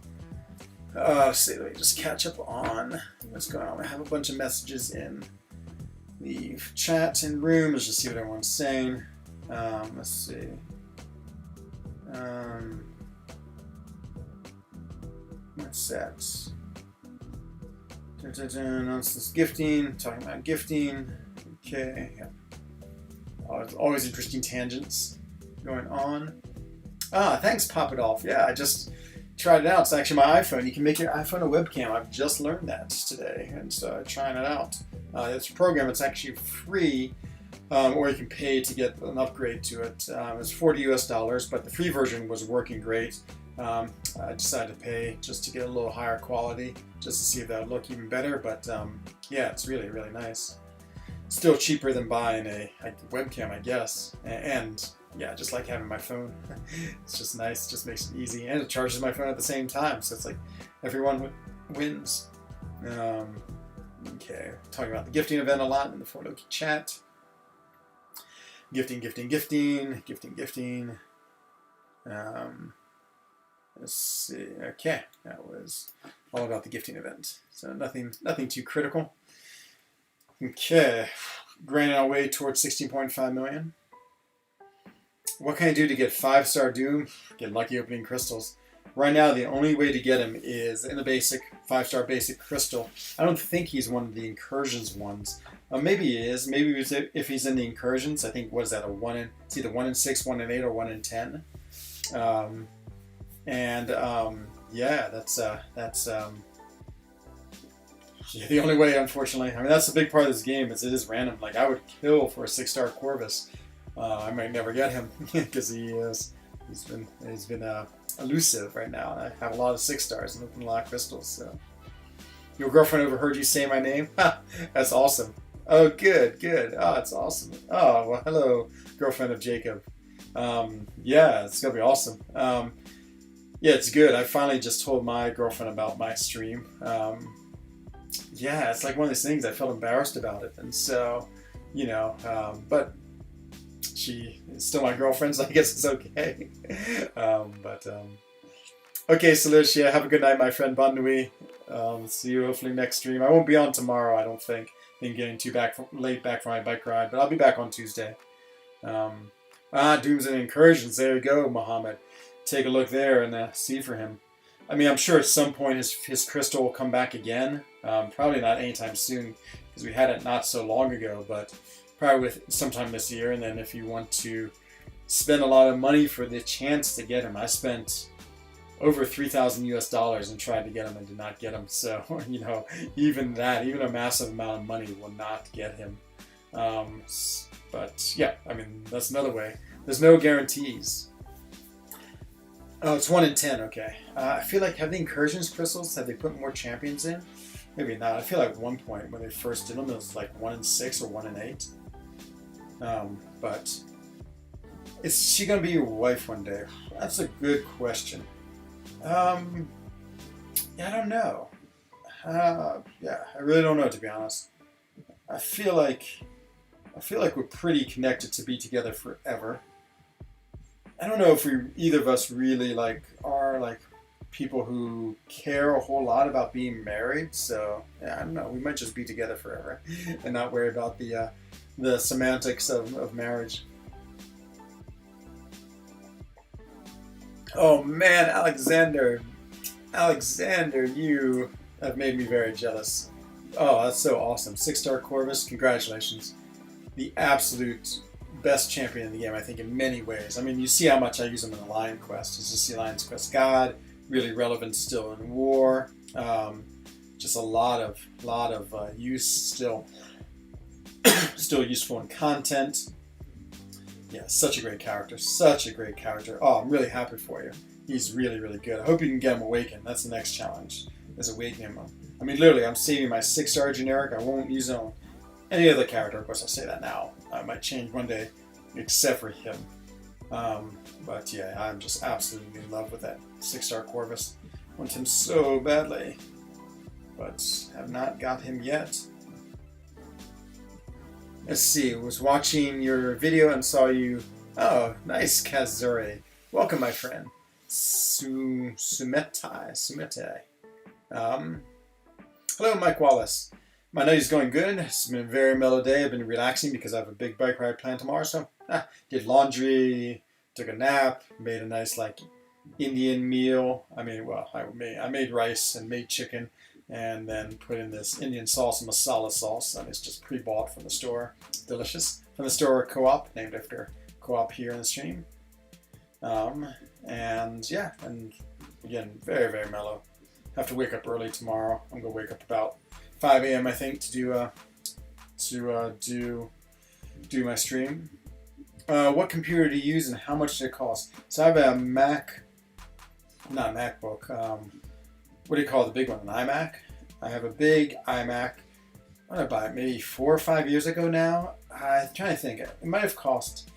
Let's see, let me just catch up on what's going on. I have a bunch of messages in the chat and room. Let's just see what everyone's saying. Let's see. What's that? Nonsense gifting. Talking about gifting. Okay. Yeah. Always interesting tangents going on. Thanks, Pop It Off. Yeah, I just tried it out. It's actually my iPhone. You can make your iPhone a webcam. I've just learned that today, and so I'm trying it out. It's a program. It's actually free, or you can pay to get an upgrade to it. It's $40 US, but the free version was working great. I decided to pay just to get a little higher quality, just to see if that would look even better. But yeah, it's really, really nice. Still cheaper than buying a webcam, I guess. And yeah, just like having my phone. It's just nice. It just makes it easy, and it charges my phone at the same time. So it's like everyone wins. Okay, talking about the gifting event a lot in the ForLoki chat. Gifting. Let's see. Okay, that was all about the gifting event. So nothing too critical. Okay, grinding our way towards 16.5 million. What can I do to get 5-star Doom? Get lucky opening crystals. Right now, the only way to get him is in the basic 5-star basic crystal. I don't think he's one of the Incursions ones. Maybe he is. Maybe if he's in the Incursions. I think, what is that? It's either 1 in 6, 1 in 8, or 1 in 10. And yeah, yeah, the only way, unfortunately. I mean, that's the big part of this game is it is random. Like I would kill for a 6-star Corvus. I might never get him because he's been elusive right now. And I have a lot of 6-stars and open a lot of crystals. So your girlfriend overheard you say my name. That's awesome. Oh, good, good. Oh, it's awesome. Oh, well, hello, girlfriend of Jacob. Yeah, it's gonna be awesome. Yeah, it's good. I finally just told my girlfriend about my stream. Yeah, it's like one of these things. I felt embarrassed about it, and so, but she is still my girlfriend, so I guess it's okay. Okay, so Lucia, have a good night, my friend. Bonne nuit. See you hopefully next stream. I won't be on tomorrow, I don't think. Been getting late back from my bike ride, but I'll be back on Tuesday. Dooms and Incursions. There you go, Mohammed. Take a look there and see for him. I mean, I'm sure at some point his crystal will come back again. Probably not anytime soon, because we had it not so long ago, but probably sometime this year. And then if you want to spend a lot of money for the chance to get him, I spent over $3,000 and tried to get him and did not get him. So, even a massive amount of money will not get him. But yeah, I mean, that's another way. There's no guarantees. Oh, it's 1 in 10. Okay. I feel like, have the Incursions crystals, have they put more champions in? Maybe not. I feel like at one point when they first did them, it was like 1 in 6 or 1 in 8. But is she gonna be your wife one day? That's a good question. Yeah, I don't know. Yeah, I really don't know, to be honest. I feel like we're pretty connected to be together forever. I don't know if either of us really are people who care a whole lot about being married. So yeah, I don't know. We might just be together forever and not worry about the semantics of marriage. Oh man, Alexander, you have made me very jealous. Oh, that's so awesome. 6-star Corvus, congratulations. The absolute best champion in the game, I think, in many ways. I mean, you see how much I use him in the Lion Quest. It's just the Lion's Quest God, really relevant still in war. Just a lot of use still, still useful in content. Yeah, such a great character. Such a great character. Oh, I'm really happy for you. He's really, really good. I hope you can get him awakened. That's the next challenge, is awakening him. I mean, literally, I'm saving my 6-star generic. I won't use it on any other character. Of course, I say that now. I might change one day, except for him. But yeah, I'm just absolutely in love with that 6-star Corvus. Want him so badly, but have not got him yet. Let's see, I was watching your video and saw you. Oh, nice, Kazuri. Welcome, my friend. Sumete. Hello, Mike Wallace. My night is going good. It's been a very mellow day. I've been relaxing because I have a big bike ride planned tomorrow. So, did laundry, took a nap, made a nice Indian meal. I made rice and made chicken, and then put in this Indian sauce, masala sauce, and it's just pre-bought from the store. Delicious. From the store Co-op, named after Co-op here in the stream. And yeah, and again, very, very mellow. Have to wake up early tomorrow. I'm gonna wake up about 5 a.m. I think to do my stream. What computer do you use and how much did it cost? So I have a Mac, not a MacBook. What do you call the big one? An iMac. I have a big iMac. When did I buy it? Maybe 4 or 5 years ago now. I'm trying to think. It might have cost.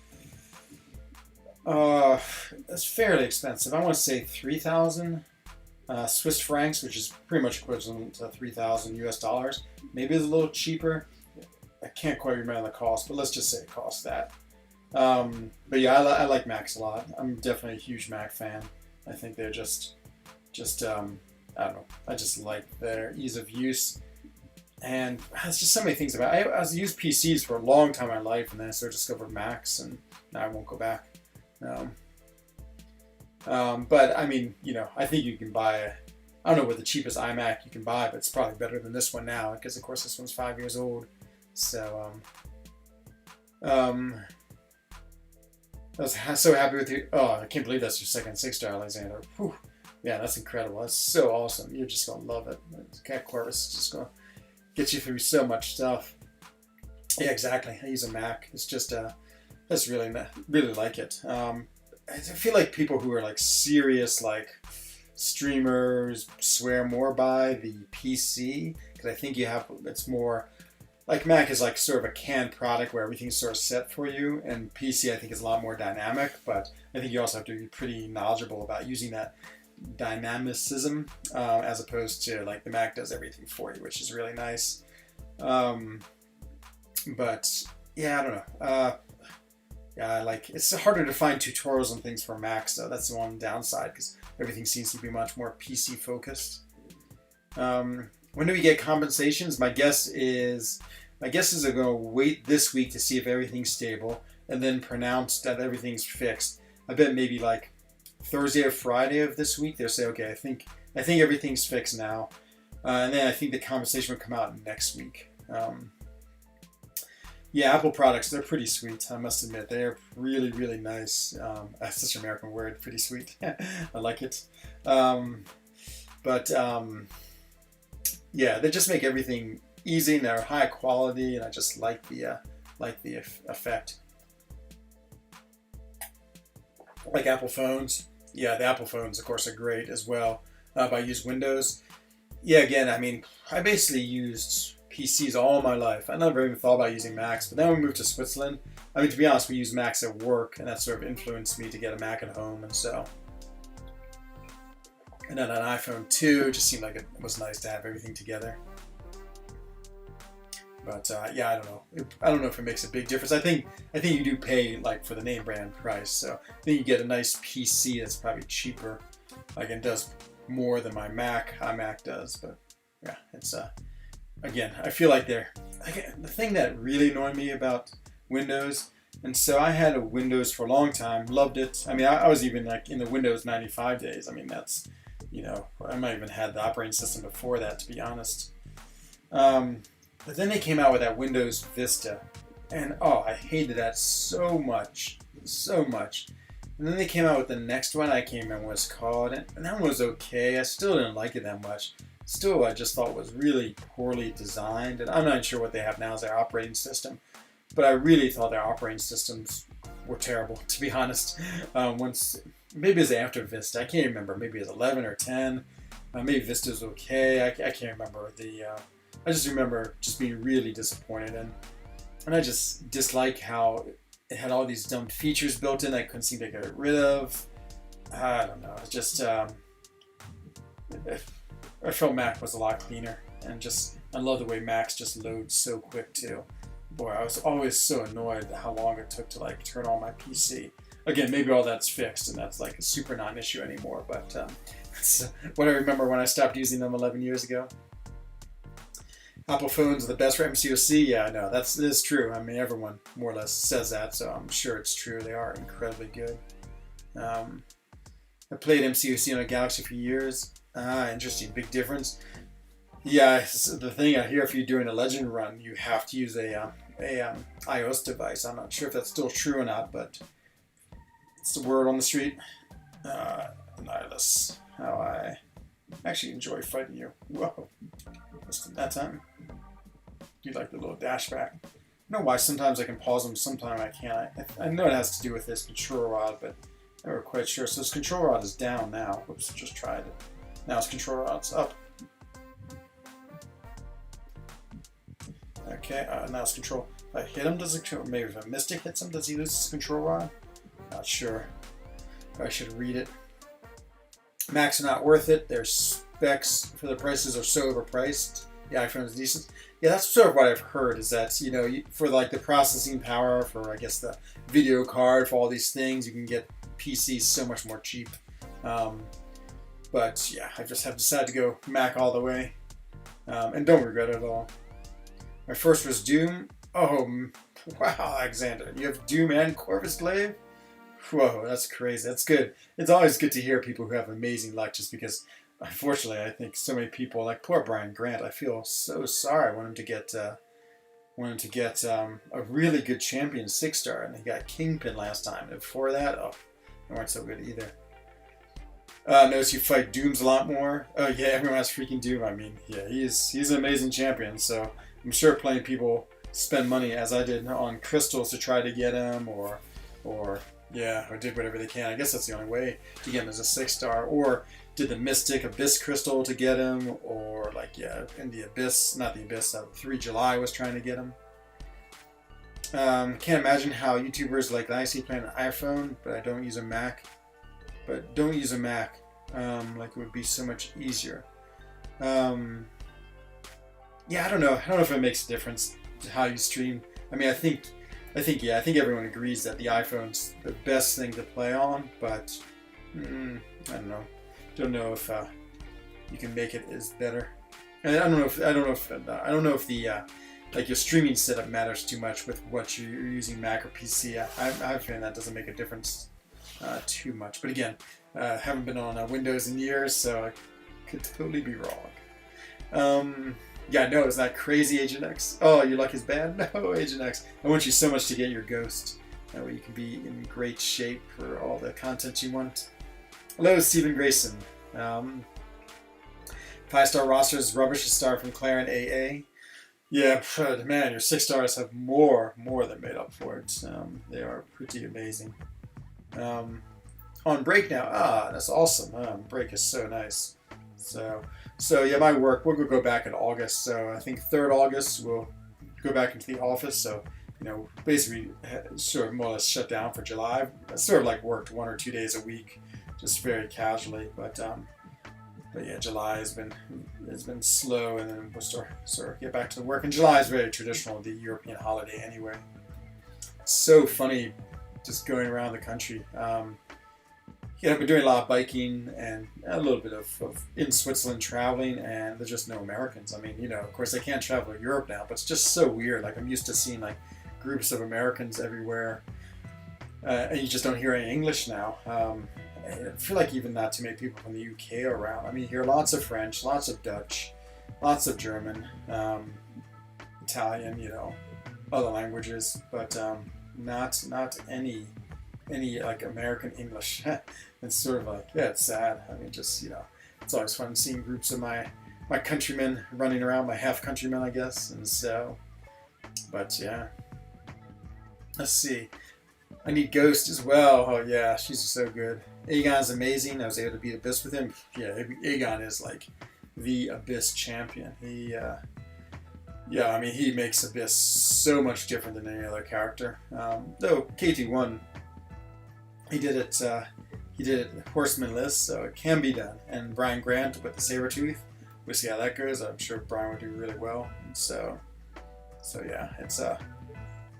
It's fairly expensive. I want to say 3,000 Swiss francs, which is pretty much equivalent to 3,000 US dollars. Maybe it's a little cheaper. I can't quite remember the cost, but let's just say it costs that. But yeah, I like Macs a lot. I'm definitely a huge Mac fan. I think they're just I don't know. I just like their ease of use. And there's just so many things about it. I used PCs for a long time in my life, and then I sort of discovered Macs, and now I won't go back. But I mean, I think you can buy I don't know what the cheapest iMac you can buy, but it's probably better than this one now, because of course this one's 5 years old. So, I was so happy with you. Oh, I can't believe that's your second 6-star, Alexander. Whew. Yeah, that's incredible. That's so awesome. You're just gonna love it. Cat Corvus is just gonna get you through so much stuff. Yeah, exactly. I use a Mac. It's just I just really like it. I feel like people who are like serious like streamers swear more by the PC because I think it's more like Mac is like sort of a canned product where everything's sort of set for you, and PC I think is a lot more dynamic. But I think you also have to be pretty knowledgeable about using that dynamicism as opposed to like the Mac does everything for you, which is really nice. But yeah, I don't know. Yeah, like it's harder to find tutorials and things for Macs, so that's the one downside because everything seems to be much more PC focused. When do we get compensations? My guess is I'm going to wait this week to see if everything's stable and then pronounce that everything's fixed. I bet maybe like Thursday or Friday of this week they'll say, okay, I think everything's fixed now, and then I think the compensation will come out next week. Yeah, Apple products, they're pretty sweet, I must admit. They're really, really nice. That's such an American word, pretty sweet. I like it. Yeah, they just make everything easy and they're high quality, and I just like the effect. Like Apple phones. Yeah, the Apple phones, of course, are great as well. I use Windows. Yeah, again, I mean, I basically used PCs all my life. I never even thought about using Macs, but then we moved to Switzerland. I mean, to be honest, we use Macs at work, and that sort of influenced me to get a Mac at home, and so. And then an iPhone 2 just seemed like it was nice to have everything together. But yeah, I don't know if it makes a big difference. I think you do pay like for the name brand price, so I think you get a nice PC that's probably cheaper, like it does more than my iMac does. But yeah, it's again, I feel like the thing that really annoyed me about Windows, and so I had a Windows for a long time, loved it. I mean, I was even like in the Windows 95 days. I mean, that's, I might even had the operating system before that, to be honest. But then they came out with that Windows Vista, and oh, I hated that so much. And then they came out with the next one, I can't remember what it's called, and that one was okay. I still didn't like it that much. Still, I just thought it was really poorly designed, and I'm not sure what they have now as their operating system, but I really thought their operating systems were terrible, to be honest. Maybe it was after Vista, I can't remember. Maybe it was 11 or 10. Maybe Vista was okay. I can't remember. I just remember just being really disappointed, and I just dislike how it had all these dumb features built in I couldn't seem to get rid of. I don't know. It's just I felt Mac was a lot cleaner, and I love the way Macs just load so quick too. Boy, I was always so annoyed at how long it took to like turn on my PC. Again, maybe all that's fixed and that's like a super not an issue anymore, but that's what I remember when I stopped using them 11 years ago. Apple phones are the best for MCOC. Yeah, no, it is true. I mean, everyone more or less says that, so I'm sure it's true. They are incredibly good. I played MCOC on a Galaxy for years. Interesting, big difference. Yeah, the thing I hear, if you're doing a Legend run, you have to use a iOS device. I'm not sure if that's still true or not, but it's the word on the street. Nihilus, how I actually enjoy fighting you. Whoa, just in that time. You like the little dash back. I don't know why sometimes I can pause them, sometimes I can't. I know it has to do with this control rod, but I'm not quite sure. So this control rod is down now. Whoops, just tried it. Now his control rod's up. Okay, now his control. If I hit him, does it? Maybe if a Mystic hits him, does he lose his control rod? Not sure. I should read it. Macs are not worth it. Their specs for the prices are so overpriced. The iPhone is decent. Yeah, that's sort of what I've heard, is that, for like the processing power, for I guess the video card, for all these things, you can get PCs so much more cheap. But yeah, I just have decided to go Mac all the way, and don't regret it at all. My first was Doom. Oh, wow, Alexander, you have Doom and Corvus Glaive? Whoa, that's crazy. That's good. It's always good to hear people who have amazing luck, just because, unfortunately, I think so many people, like poor Brian Grant, I feel so sorry. I want him to get wanted to get a really good champion 6-star, and he got Kingpin last time. And before that, oh, they weren't so good either. Notice you fight Dooms a lot more. Oh yeah, everyone has freaking Doom. I mean, yeah, he's an amazing champion. So I'm sure plenty of people spend money, as I did, on crystals to try to get him, or did whatever they can. I guess that's the only way to get him as a 6-star, or did the Mystic Abyss crystal to get him, or like, yeah, in the Abyss, not the Abyss, 3 July was trying to get him. Can't imagine how YouTubers like I see play an iPhone, but I don't use a Mac. Like it would be so much easier. Yeah, I don't know if it makes a difference to how you stream. I mean, I think everyone agrees that the iPhone's the best thing to play on, but I don't know. Don't know if you can make it as better. And I don't know if the like your streaming setup matters too much with what you're using, Mac or PC. I find that doesn't make a difference too much. But again, haven't been on Windows in years, so I could totally be wrong. Yeah, no, is that crazy, Agent X? Oh, you like his band? No, Agent X. I want you so much to get your Ghost. That way you can be in great shape for all the content you want. Hello, Stephen Grayson. 5-star rosters, rubbish to start from Claire and AA. Yeah, man, your 6-stars have more than made up for it. They are pretty amazing. On break now. That's awesome. Break is so nice. So yeah, my work, we'll go back in August. So I think 3rd August we'll go back into the office. So, basically sort of more or less shut down for July. I sort of like worked 1 or 2 days a week, just very casually. But yeah, July has been slow, and then we'll sort of get back to the work. And July is very traditional, the European holiday anyway. It's so funny just going around the country. I've been doing a lot of biking and a little bit of in Switzerland traveling, and there's just no Americans. I mean, of course I can't travel to Europe now, but it's just so weird. Like, I'm used to seeing like groups of Americans everywhere, and you just don't hear any English now. I feel like even not too many people from the UK are around. I mean, you hear lots of French, lots of Dutch, lots of German, Italian, other languages, but not any like American English. It's sort of like, yeah, it's sad. I mean, just, it's always fun seeing groups of my countrymen running around, my half countrymen, I guess. And so, but yeah, let's see. I need Ghost as well. Oh yeah, she's so good. Aegon's amazing. I was able to beat Abyss with him. Yeah, Aegon is like the Abyss champion. He makes Abyss so much different than any other character. Though KT1, he did it horsemanless, so it can be done. And Brian Grant with the Sabretooth, we'll see how that goes. I'm sure Brian would do really well. And so yeah, it's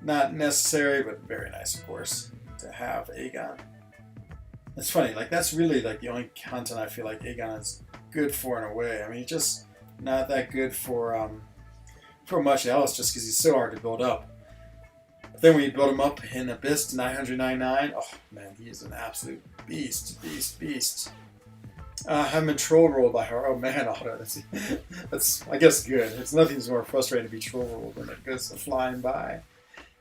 not necessary, but very nice, of course, to have Aegon. It's funny, like that's really like the only content I feel like Aegon is good for in a way. I mean, he's just not that good for much else, just because he's so hard to build up. But then when you build him up in Abyss to 999, oh man, he is an absolute beast. I haven't been troll rolled by her. Oh man, Otto, that's I guess good. It's nothing's more frustrating to be troll rolled when it goes flying by.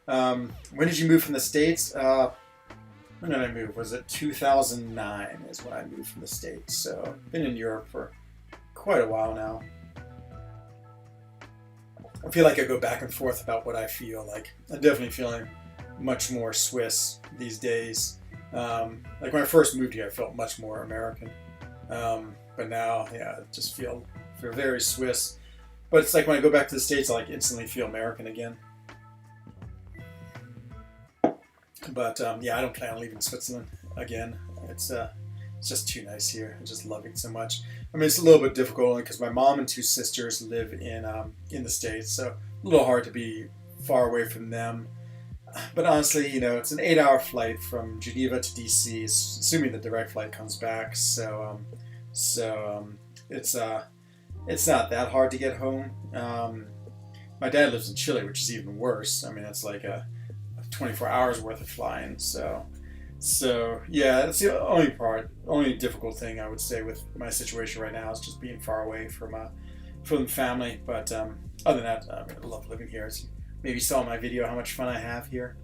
When did you move from the States? When did I move? Was it 2009 is when I moved from the States. So I've been in Europe for quite a while now. I feel like I go back and forth about what I feel. Like, I'm definitely feeling much more Swiss these days. Like when I first moved here, I felt much more American. But now, yeah, I just feel very Swiss. But it's like when I go back to the States, I like instantly feel American again. But yeah, I don't plan on leaving Switzerland again. It's just too nice here. I just love it so much. I mean, it's a little bit difficult only because my mom and 2 sisters live in the States, so a little hard to be far away from them. But honestly, it's an 8-hour flight from Geneva to DC, assuming the direct flight comes back. So it's not that hard to get home. My dad lives in Chile, which is even worse. I mean, it's like a 24 hours worth of flying. So yeah, that's the only difficult thing I would say with my situation right now is just being far away from family. But other than that, I love living here. It's maybe saw in my video how much fun I have here.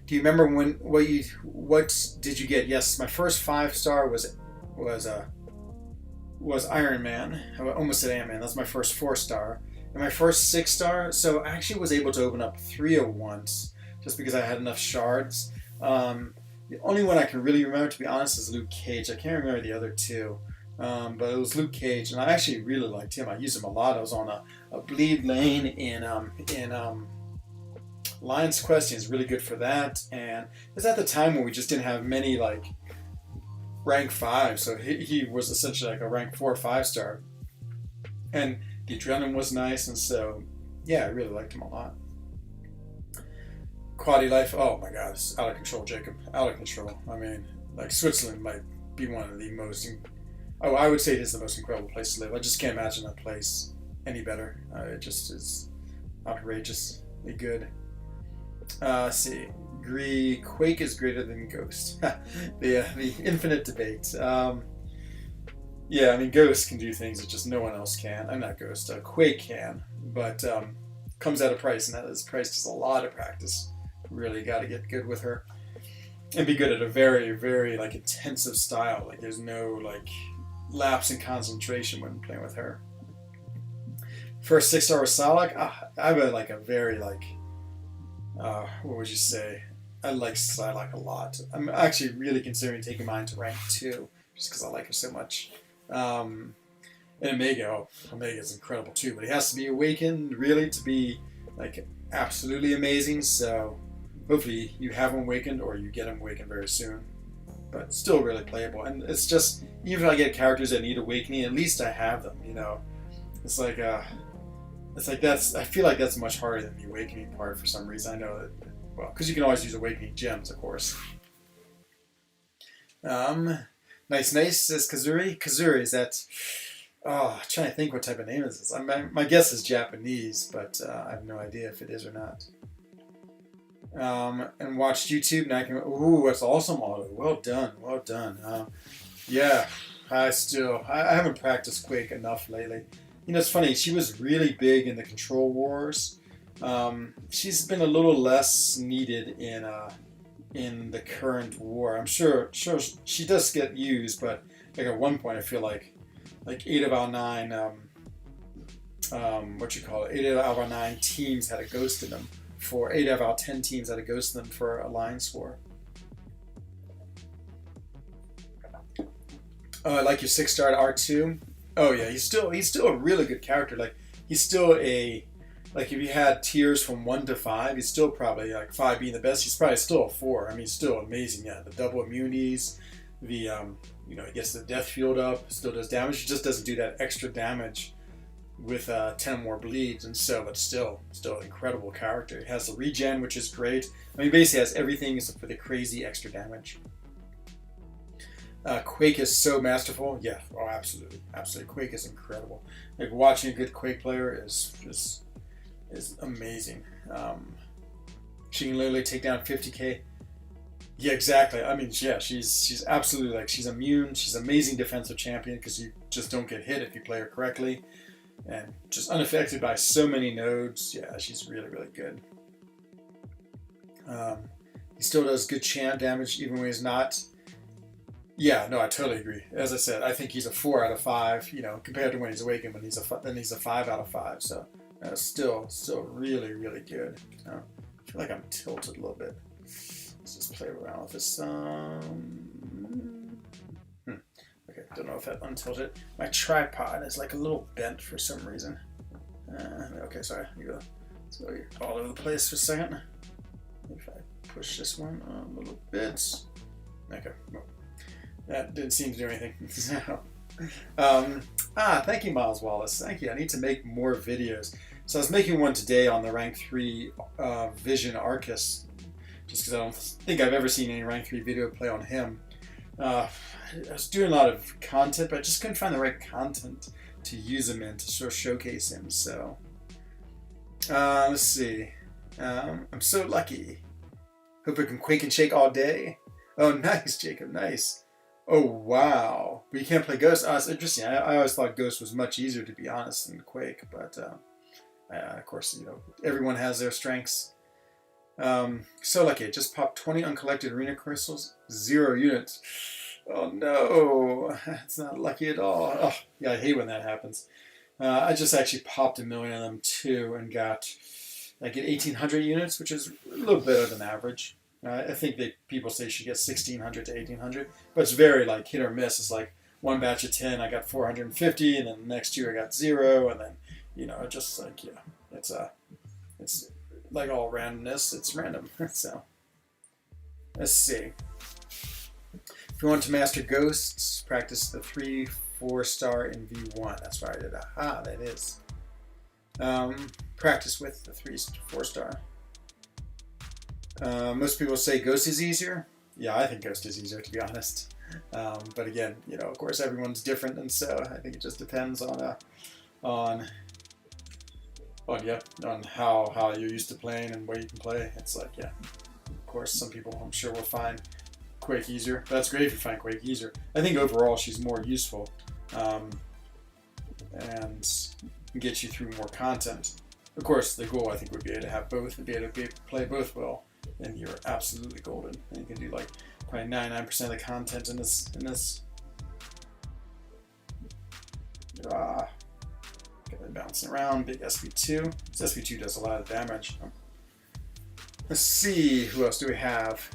Do you remember what did you get? Yes, my first 5-star was Iron Man. I almost said Ant-Man. That's my first 4-star. And my first 6-star, so I actually was able to open up 3 at once, just because I had enough shards. The only one I can really remember, to be honest, is Luke Cage. I can't remember the other 2. But it was Luke Cage, and I actually really liked him. I used him a lot. I was on a bleed lane in Lion's Quest. He was really good for that. And it was at the time when we just didn't have many, like, rank 5, so he was essentially like a rank 4 or 5-star. And the adrenaline was nice, and so, yeah, I really liked him a lot. Quality life, oh my god, it's out of control, Jacob. Out of control. I mean, like, Switzerland might be one of the most... I would say it is the most incredible place to live. I just can't imagine that place any better. It just is outrageously good. Let's see. Quake is greater than Ghost. the infinite debate. Yeah, I mean, Ghost can do things that just no one else can. I'm not Ghost. Quake can, but comes at a price, and that is price is a lot of practice. Really got to get good with her and be good at a very, very like intensive style. Like there's no like lapse in concentration when playing with her. First 6-star was Salak. I have a very like what would you say? I like Psylocke a lot. I'm actually really considering taking mine to rank 2 just because I like her so much. And Omega is incredible too, but he has to be awakened really to be like absolutely amazing. So hopefully you have him awakened or you get him awakened very soon. But still really playable. And it's just, even if I get characters that need awakening, at least I have them, you know. It's like that's, I feel like that's much harder than the awakening part for some reason. I know that, well, because you can always use awakening gems, of course. Nice, says Kazuri. Kazuri, is that, I'm trying to think what type of name is this. My guess is Japanese, but I have no idea if it is or not. And watched YouTube, and I can, ooh, that's awesome, Auto. Well done. Yeah, I haven't practiced Quake enough lately. You know, it's funny, she was really big in the Control Wars. She's been a little less needed in the current war. I'm sure she does get used, but like at one point I feel like 8 of our 9 8 of our 9 teams had a ghost in them. 8 of our 10 teams had a ghost in them for Alliance War. I like your 6-star at R2. Oh yeah, he's still a really good character. Like he's still if you had tiers from 1 to 5, he's still probably like 5 being the best. He's probably still a 4. I mean, he's still amazing. Yeah, the double immunities, the he gets the death field up, still does damage. He just doesn't do that extra damage with 10 more bleeds, and so it's still an incredible character. He has the regen, which is great. I mean, basically has everything except for the crazy extra damage. Quake is so masterful. Yeah, oh, absolutely. Quake is incredible. Like watching a good Quake player is amazing. She can literally take down 50k. Yeah, exactly. I mean, yeah, she's absolutely she's immune. She's an amazing defensive champion because you just don't get hit if you play her correctly, and just unaffected by so many nodes. Yeah, she's really good. He still does good champ damage even when he's not. Yeah, no, I totally agree. As I said, I think he's a 4 out of 5. You know, compared to when he's awakened, then he's a 5 out of 5. So still really good. I feel like I'm tilted a little bit. Let's just play around with this. Okay, don't know if that untilted. My tripod is like a little bent for some reason. Okay, sorry. So you're all over the place for a second. If I push this one a little bit. Okay. Well, that didn't seem to do anything. So, thank you, Miles Wallace. Thank you. I need to make more videos. So I was making one today on the rank 3 Vision Arcus, just because I don't think I've ever seen any rank 3 video play on him. I was doing a lot of content, but I just couldn't find the right content to use him in to sort of showcase him. So let's see. I'm so lucky. Hope I can Quake and Shake all day. Oh, nice, Jacob. Nice. Oh, wow. But you can't play Ghost. It's interesting. I always thought Ghost was much easier, to be honest, than Quake. But Of course, you know, everyone has their strengths. So lucky, it just popped 20 uncollected arena crystals, 0 units. Oh no, it's not lucky at all. Oh, yeah, I hate when that happens. I just actually popped 1,000,000 of them too and got, I get 1,800 units, which is a little better than average. I think that people say you should get 1,600 to 1,800, but it's very like hit or miss. It's like one batch of 10, I got 450, and then the next year I got 0, and then, you know, just like, yeah, it's like all randomness. It's random. So let's see. If you want to master ghosts, practice the 3-4-star in V1. That's why I did. Aha, that is. Practice with the 3-4-star. Most people say Ghost is easier. Yeah, I think Ghost is easier, to be honest. But again, you know, of course, everyone's different, and so I think it just depends on how you're used to playing and where you can play. It's like, yeah, of course, some people I'm sure will find Quake easier. That's great if you find Quake easier. I think overall she's more useful, and get you through more content. Of course, the goal I think would be to have both and be able to play both well, and you're absolutely golden. And you can do like probably 99% of the content in this. Got it bouncing around. Big SP2. This SP2 does a lot of damage. Let's see, who else do we have?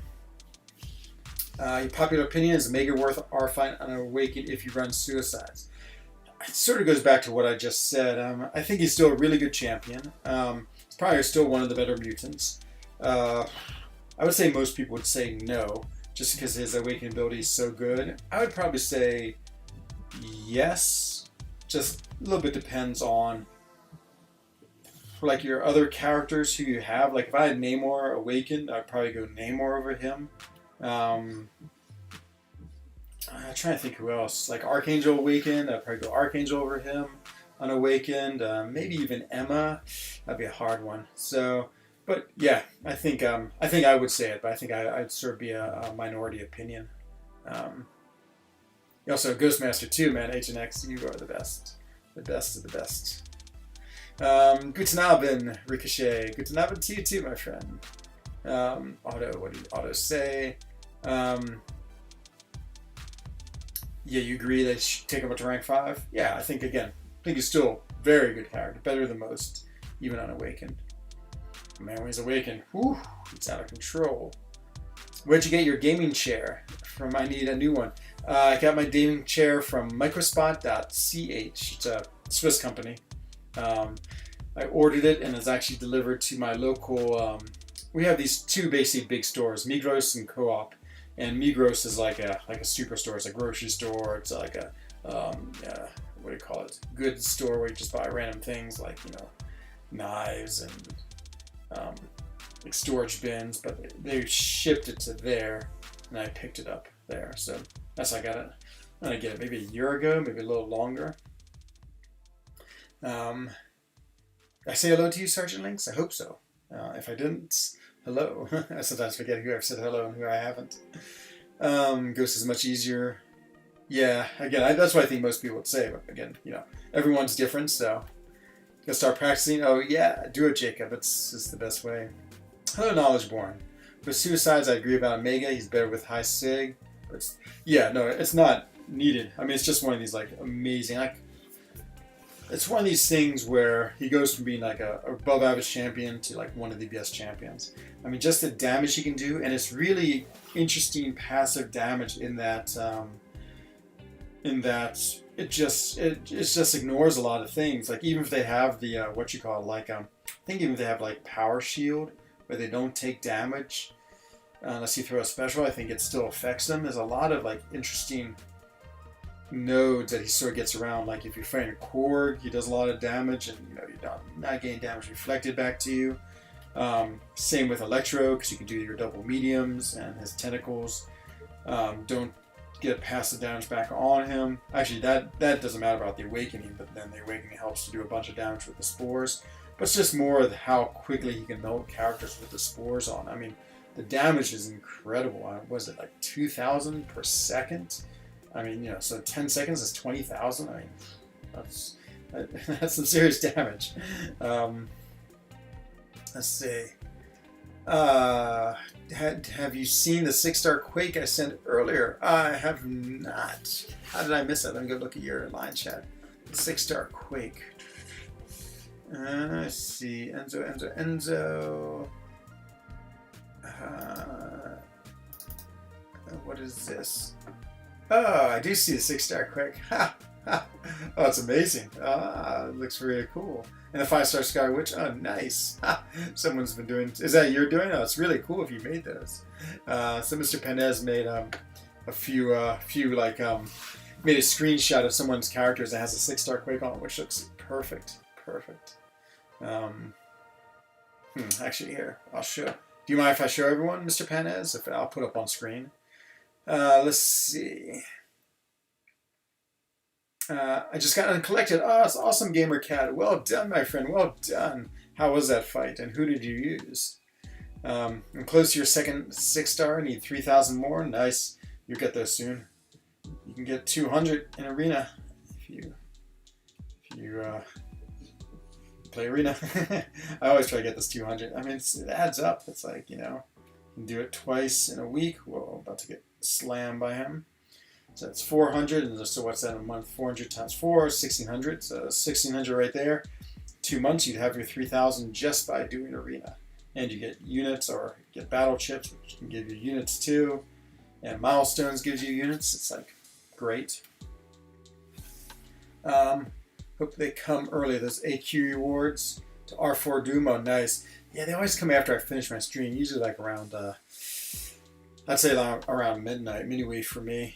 Your popular opinion is Mega worth R-Fine Unawakened if you run Suicides. It sort of goes back to what I just said. I think he's still a really good champion. He's probably still one of the better mutants. I would say most people would say no, just because his Awakening ability is so good. I would probably say yes. Just a little bit depends on like your other characters who you have. Like if I had Namor Awakened, I'd probably go Namor over him. I'm trying to think who else. Like Archangel Awakened, I'd probably go Archangel over him. Unawakened, maybe even Emma. That'd be a hard one. So, but yeah, I think I would say it, but I think I'd sort of be a minority opinion. Also, Ghostmaster too, man. HNX, you are the best of the best. Guten Abend, Ricochet. Guten Abend to you too, my friend. Otto, what did Otto say? Yeah, you agree they should take him up to rank 5? Yeah, I think he's still a very good character, better than most, even unawakened. Man, when he's awakened, whew, it's out of control. Where'd you get your gaming chair from? I need a new one. I got my gaming chair from microspot.ch. It's a Swiss company. I ordered it and it's actually delivered to my local. We have these two basically big stores, Migros and Co-op. And Migros is like a superstore. It's a grocery store. It's like a what do you call it? Goods store where you just buy random things like, you know, knives and like storage bins. But they shipped it to there, and I picked it up there. So that's how I got it. I get it maybe a year ago, maybe a little longer. I say hello to you, Sergeant Lynx. I hope so. If I didn't, hello. I sometimes forget who I've said hello and who I haven't. Ghost is much easier. Yeah, again, that's what I think most people would say. But again, you know, everyone's different, so you'll start practicing. Oh yeah, do it, Jacob. It's just the best way. Hello, Knowledgeborn. With Suicides, I agree about Omega. He's better with High Sig. But yeah, no, it's not needed. I mean, it's just one of these like amazing. It's one of these things where he goes from being like a above average champion to like one of the best champions. I mean, just the damage he can do, and it's really interesting passive damage in that it just ignores a lot of things. Like even if they have the what you call it, like I think even if they have like Power Shield where they don't take damage unless you throw a special, I think it still affects them. There's a lot of like interesting nodes that he sort of gets around. Like if you're fighting a Korg, he does a lot of damage, and you know you're not getting damage reflected back to you. Same with Electro, because you can do your double mediums, and his tentacles don't get passive damage back on him. Actually, that doesn't matter about the awakening, but then the awakening helps to do a bunch of damage with the spores. But it's just more of how quickly he can melt characters with the spores on. I mean, the damage is incredible. Was it like 2,000 per second? I mean, you know, so 10 seconds is 20,000. I mean, That's some serious damage. Let's see. Have you seen the 6-star Quake I sent earlier? I have not. How did I miss it? Let me go look at your line chat. 6-star Quake. Let's see. Enzo. What is this? Oh, I do see the 6-star Quake. Ha! Ha! Oh, it's amazing. It looks really cool. And the 5-star Sky Witch. Oh, nice. Ha! Someone's been doing. Is that you're doing? Oh, it's really cool if you made those. So Mr. Penez made a few like made a screenshot of someone's characters that has a 6-star Quake on it, which looks perfect. Perfect. Actually, here I'll show. Do you mind if I show everyone, Mr. Penez? If I'll put up on screen. Let's see. I just got uncollected. Oh, it's awesome, Gamer Cat. Well done, my friend. Well done. How was that fight, and who did you use? I'm close to your second 6-star. Need 3,000 more. Nice. You'll get those soon. You can get 200 in Arena if you play Arena. I always try to get this 200. I mean, it adds up. It's like, you know, you can do it twice in a week. Whoa, about to get slammed by him. So it's 400, and so what's that in a month? 400 times 4 is 1,600. So 1,600 right there. 2 months, you'd have your 3,000 just by doing Arena. And you get units or get battle chips, which can give you units too. And milestones gives you units. It's like great. Hope they come early. Those AQ rewards to R4 Dumo, nice. Yeah, they always come after I finish my stream. Usually like around, I'd say around midnight, midway for me.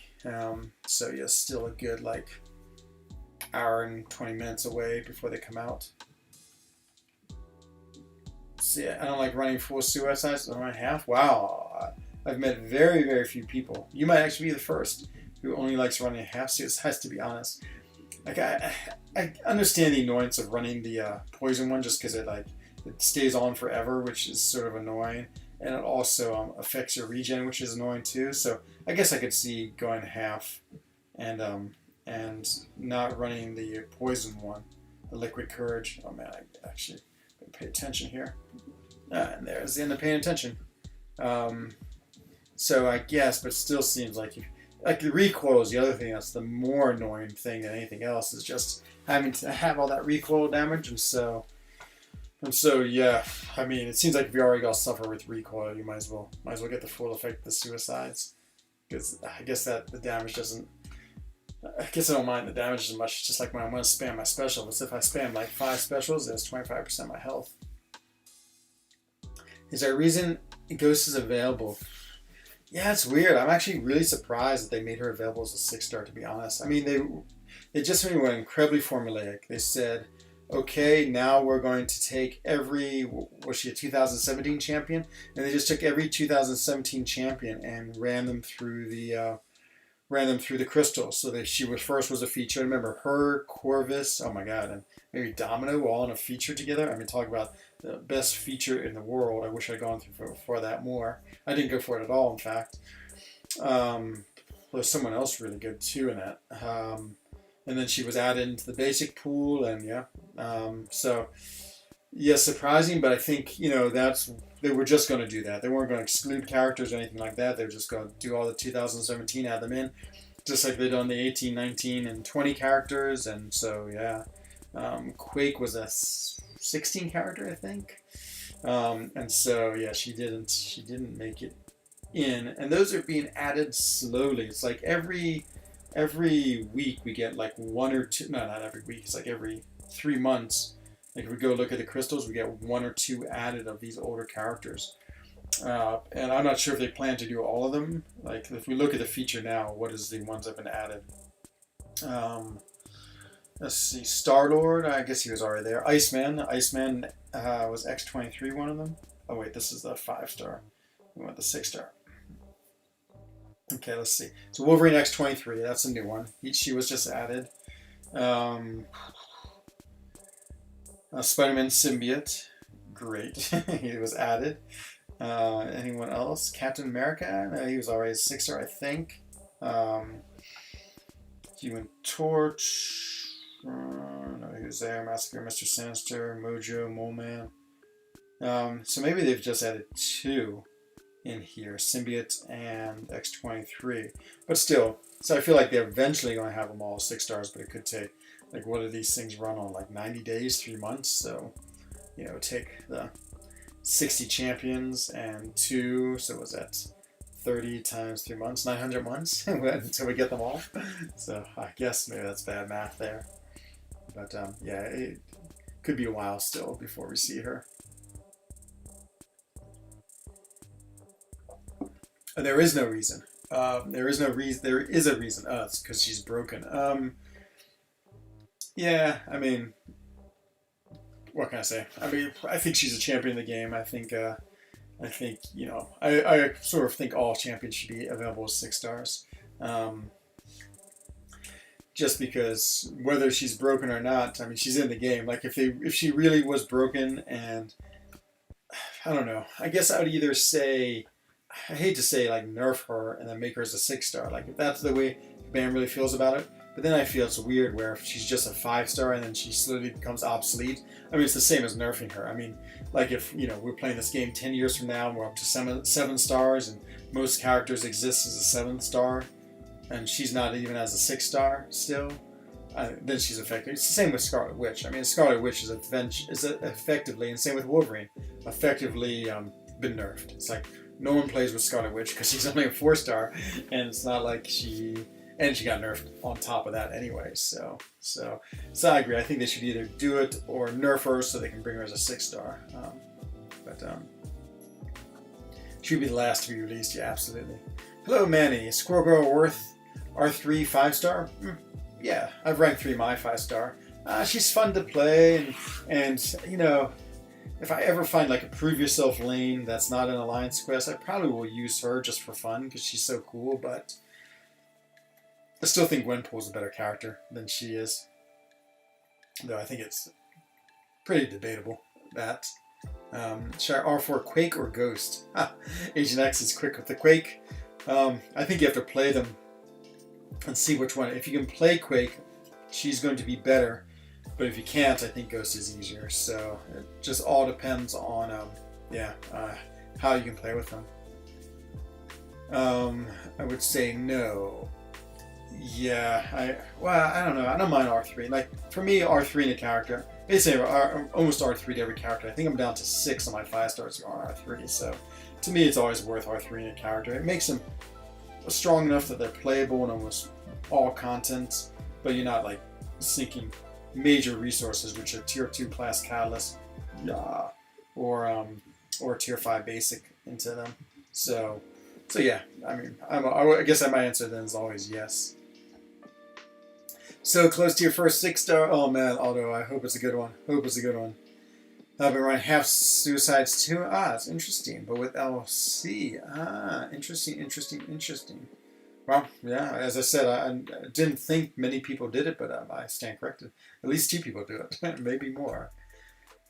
So yeah, still a good like hour and 20 minutes away before they come out. See, I don't like running full suicides. I run half. Wow, I've met very, very few people. You might actually be the first who only likes running half suicides, to be honest. Like I understand the annoyance of running the poison one just because it stays on forever, which is sort of annoying, and it also affects your regen, which is annoying too. So I guess I could see going half and not running the poison one, the liquid courage. Oh man, I actually better pay attention here. And there's the end of paying attention. So I guess, but still seems like like the recoil is the other thing that's the more annoying thing than anything else, is just having to have all that recoil damage. And so yeah, I mean, it seems like if you already got to suffer with recoil, you might as well get the full effect of the suicides, because I guess that the damage doesn't. I guess I don't mind the damage as much. It's just like when I want to spam my specials. If I spam like 5 specials, there's 25% of my health. Is there a reason Ghost is available? Yeah, it's weird. I'm actually really surprised that they made her available as a 6-star, to be honest. I mean, they just went incredibly formulaic. They said, okay, now we're going to take every, was she a 2017 champion? And they just took every 2017 champion and ran them through the crystals. So she first was a feature. I remember her, Corvus, oh my god, and maybe Domino were all in a feature together. I mean, talk about the best feature in the world. I wish I'd gone through for that more. I didn't go for it at all, in fact. There's someone else really good too in that. And then she was added into the basic pool, and yeah. So yeah, surprising, but I think, you know, they were just going to do that. They weren't going to exclude characters or anything like that. They were just going to do all the 2017, add them in, just like they done the 18, 19, and 20 characters. And so yeah, Quake was a 16 character, I think. And so yeah, she didn't make it in, and those are being added slowly. It's like every week we get like 1 or 2. No, not every week. It's like every 3 months. Like if we go look at the crystals, we get 1 or 2 added of these older characters. And I'm not sure if they plan to do all of them. Like if we look at the feature now, what is the ones that have been added? Let's see, Star-Lord, I guess he was already there. Iceman was X-23 one of them. Oh wait, this is the 5-star. We want the 6-star. Okay, let's see. So Wolverine X-23, that's a new one. She was just added. Spider-Man Symbiote, great. He was added. Anyone else? Captain America, no, he was already a 6-star, I think. Human Torch, no, who's there. Massacre, Mr. Sinister, Mojo, Mole Man. So maybe they've just added 2 in here, Symbiote and X-23. But still, so I feel like they're eventually going to have them all 6 stars, but it could take, like, what do these things run on, like 90 days, 3 months? So, you know, take the 60 champions and 2, so was that 30 times 3 months, 900 months until we get them all. So I guess maybe that's bad math there. But yeah, it could be a while still before we see her. There is no reason. There is no reason. There is a reason. It's because she's broken. Yeah, I mean, what can I say? I mean, I think she's a champion of the game. I think, you know, I sort of think all champions should be available as 6 stars. Just because whether she's broken or not, I mean, she's in the game. Like if she really was broken, and I don't know, I guess I would either say, I hate to say like nerf her and then make her as a 6 star. Like if that's the way Bam really feels about it. But then I feel it's weird where if she's just a 5 star and then she slowly becomes obsolete. I mean, it's the same as nerfing her. I mean, like if, you know, we're playing this game 10 years from now and we're up to 7 stars and most characters exist as a 7th star and she's not even as a 6 star still, then she's effective. It's the same with Scarlet Witch. I mean, Scarlet Witch is effectively, and same with Wolverine, effectively been nerfed. It's like no one plays with Scarlet Witch because she's only a 4 star, and it's not like she got nerfed on top of that anyway. So I agree. I think they should either do it or nerf her so they can bring her as a 6 star. She would be the last to be released. Yeah, absolutely. Hello, Manny. Is Squirrel Girl worth R3 5 star? Yeah, I've ranked 3 my 5 star. She's fun to play, and you know, if I ever find like a prove yourself lane that's not an alliance quest, I probably will use her just for fun because she's so cool. But I still think Gwenpool's a better character than she is, though I think it's pretty debatable that. Should I R4 Quake or Ghost? Agent X is quick with the Quake. I think you have to play them and see which one. If you can play Quake, she's going to be better. But if you can't, I think Ghost is easier. So it just all depends on how you can play with them. I would say no. Yeah, I don't know. I don't mind R3. Like for me, R3 in a character, basically almost R3 to every character. I think I'm down to 6 on my 5 stars on R3. So to me, it's always worth R3 in a character. It makes them strong enough that they're playable in almost all content, but you're not like sinking major resources, which are tier 2 class catalyst, or tier 5 basic into them. So yeah. I mean, I guess my answer then is always yes. So close to your first 6 star. Oh man, Aldo, I hope it's a good one. I've been running half suicides too. It's interesting, but with LC. Interesting. Well, yeah, as I said, I didn't think many people did it, but I stand corrected. At least 2 people do it, maybe more.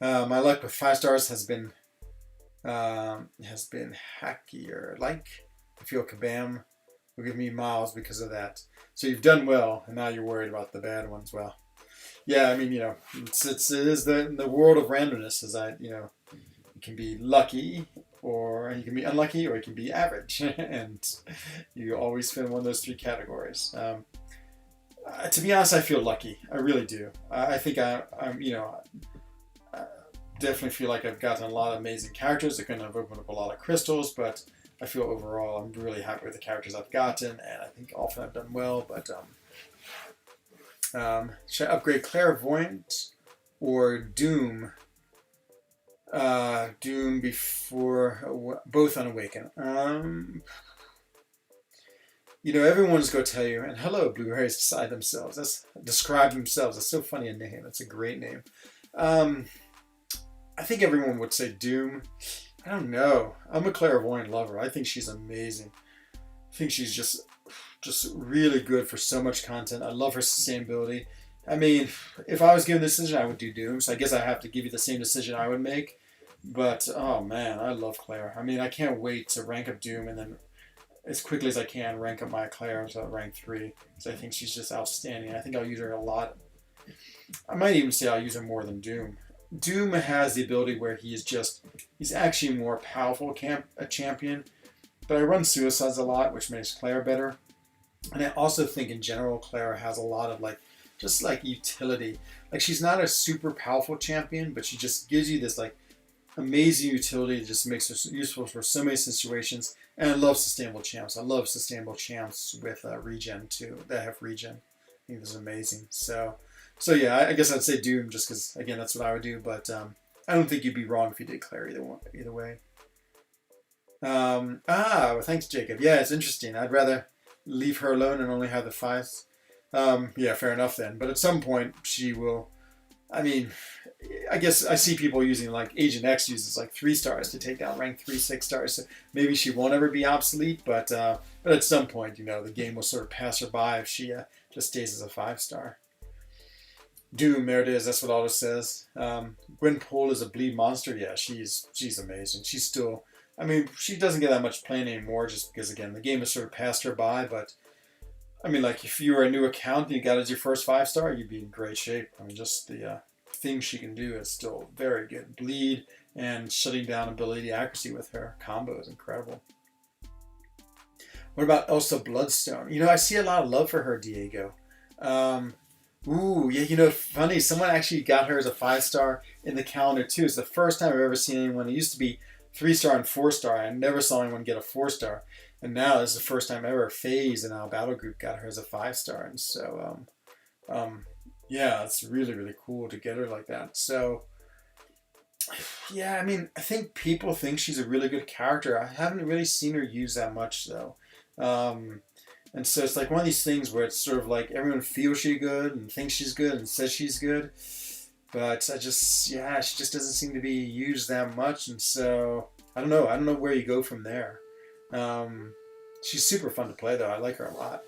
My luck with 5 stars has been hackier. Like, I feel Kabam will give me miles because of that. So you've done well, and now you're worried about the bad ones. Well, yeah, I mean, you know, it is the world of randomness. You can be lucky, or you can be unlucky, or you can be average, and you always fit in one of those 3 categories. To be honest, I feel lucky. I really do. I think I'm I definitely feel like I've gotten a lot of amazing characters. They're going to have opened up a lot of crystals, but I feel overall I'm really happy with the characters I've gotten, and I think often I've done well. But should I upgrade Clairvoyant or Doom? Doom before both unawaken. Everyone's going to tell you, and hello, blueberries describe themselves. That's so funny a name. That's a great name. I think everyone would say Doom. I don't know. I'm a Clairvoyant lover. I think she's amazing. I think she's just really good for so much content. I love her sustainability. I mean, if I was given the decision, I would do Doom. So I guess I have to give you the same decision I would make. But, oh man, I love Claire. I mean, I can't wait to rank up Doom and then as quickly as I can rank up my Claire until rank 3. Because I think she's just outstanding. I think I'll use her a lot I might even say I'll use him more than Doom. Doom has the ability where he's actually more powerful a champion, but I run Suicides a lot, which makes Claire better. And I also think in general, Claire has a lot of just like utility. Like she's not a super powerful champion, but she just gives you this like amazing utility. It just makes her useful for so many situations. And I love sustainable champs. I love sustainable champs with regen too, that have regen. I think this is amazing. So yeah, I guess I'd say Doom just because, again, that's what I would do. But I don't think you'd be wrong if you did Claire either way. Well, thanks, Jacob. Yeah, it's interesting. I'd rather leave her alone and only have the 5s. Yeah, fair enough then. But at some point, she will. I mean, I guess I see people using like Agent X uses like 3 stars to take down rank 3, 6 stars. So maybe she won't ever be obsolete. But at some point, the game will sort of pass her by if she just stays as a 5-star. Doom, there it is. That's what Otto says. Gwenpool is a bleed monster. Yeah, she's amazing. She's still. I mean, she doesn't get that much playing anymore, just because again the game has sort of passed her by. But I mean, like if you were a new account and you got as your first 5-star, you'd be in great shape. I mean, just the things she can do is still very good. Bleed and shutting down ability accuracy with her combo is incredible. What about Elsa Bloodstone? I see a lot of love for her, Diego. Ooh, yeah, funny. Someone actually got her as a 5-star in the calendar too. It's the first time I've ever seen anyone. It used to be 3-star and 4-star. I never saw anyone get a 4-star, and now this is the first time ever FaZe in our battle group got her as a 5-star. And so, yeah, it's really really cool to get her like that. So, yeah, I mean, I think people think she's a really good character. I haven't really seen her used that much though. And so it's like one of these things where it's sort of like everyone feels she's good and thinks she's good and says she's good. But she just doesn't seem to be used that much. And so, I don't know. I don't know where you go from there. She's super fun to play, though. I like her a lot.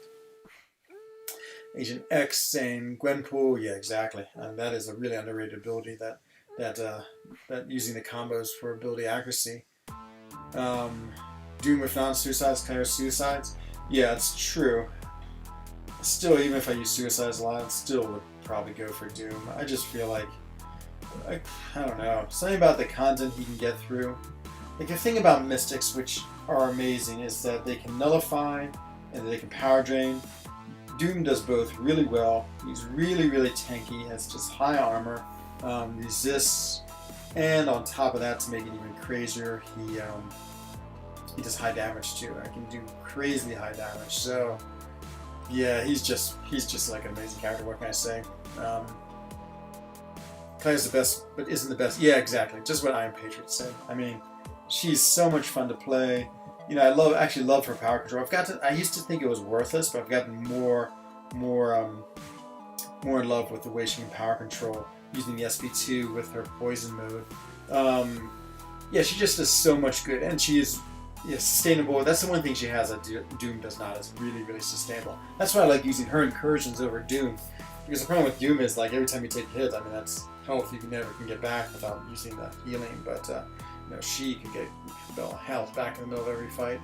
Agent X saying Gwenpool. Yeah, exactly. That is a really underrated ability, that using the combos for ability accuracy. Doom with non-suicides, Claire suicides. Yeah, it's true. Still, even if I use Suicides a lot, I still would probably go for Doom. I just feel like, I don't know, something about the content he can get through. Like, the thing about Mystics, which are amazing, is that they can nullify and they can power drain. Doom does both really well. He's really, really tanky, has just high armor, resists, and on top of that, to make it even crazier, he does high damage too. I can do crazily high damage. So yeah, he's just like an amazing character. What can I say? Claire's the best, but isn't the best. Yeah, exactly. Just what Iron Patriot said. I mean, she's so much fun to play. I actually love her power control. I used to think it was worthless, but I've gotten more in love with the way she can power control using the SP2 with her poison mode. Yeah, she just does so much good, and she is. Yeah, sustainable. That's the one thing she has that Doom does not. It's really, really sustainable. That's why I like using her incursions over Doom. Because the problem with Doom is, like, every time you take a hit, I mean, that's health you never can get back without using the healing. But, she can get health back in the middle of every fight.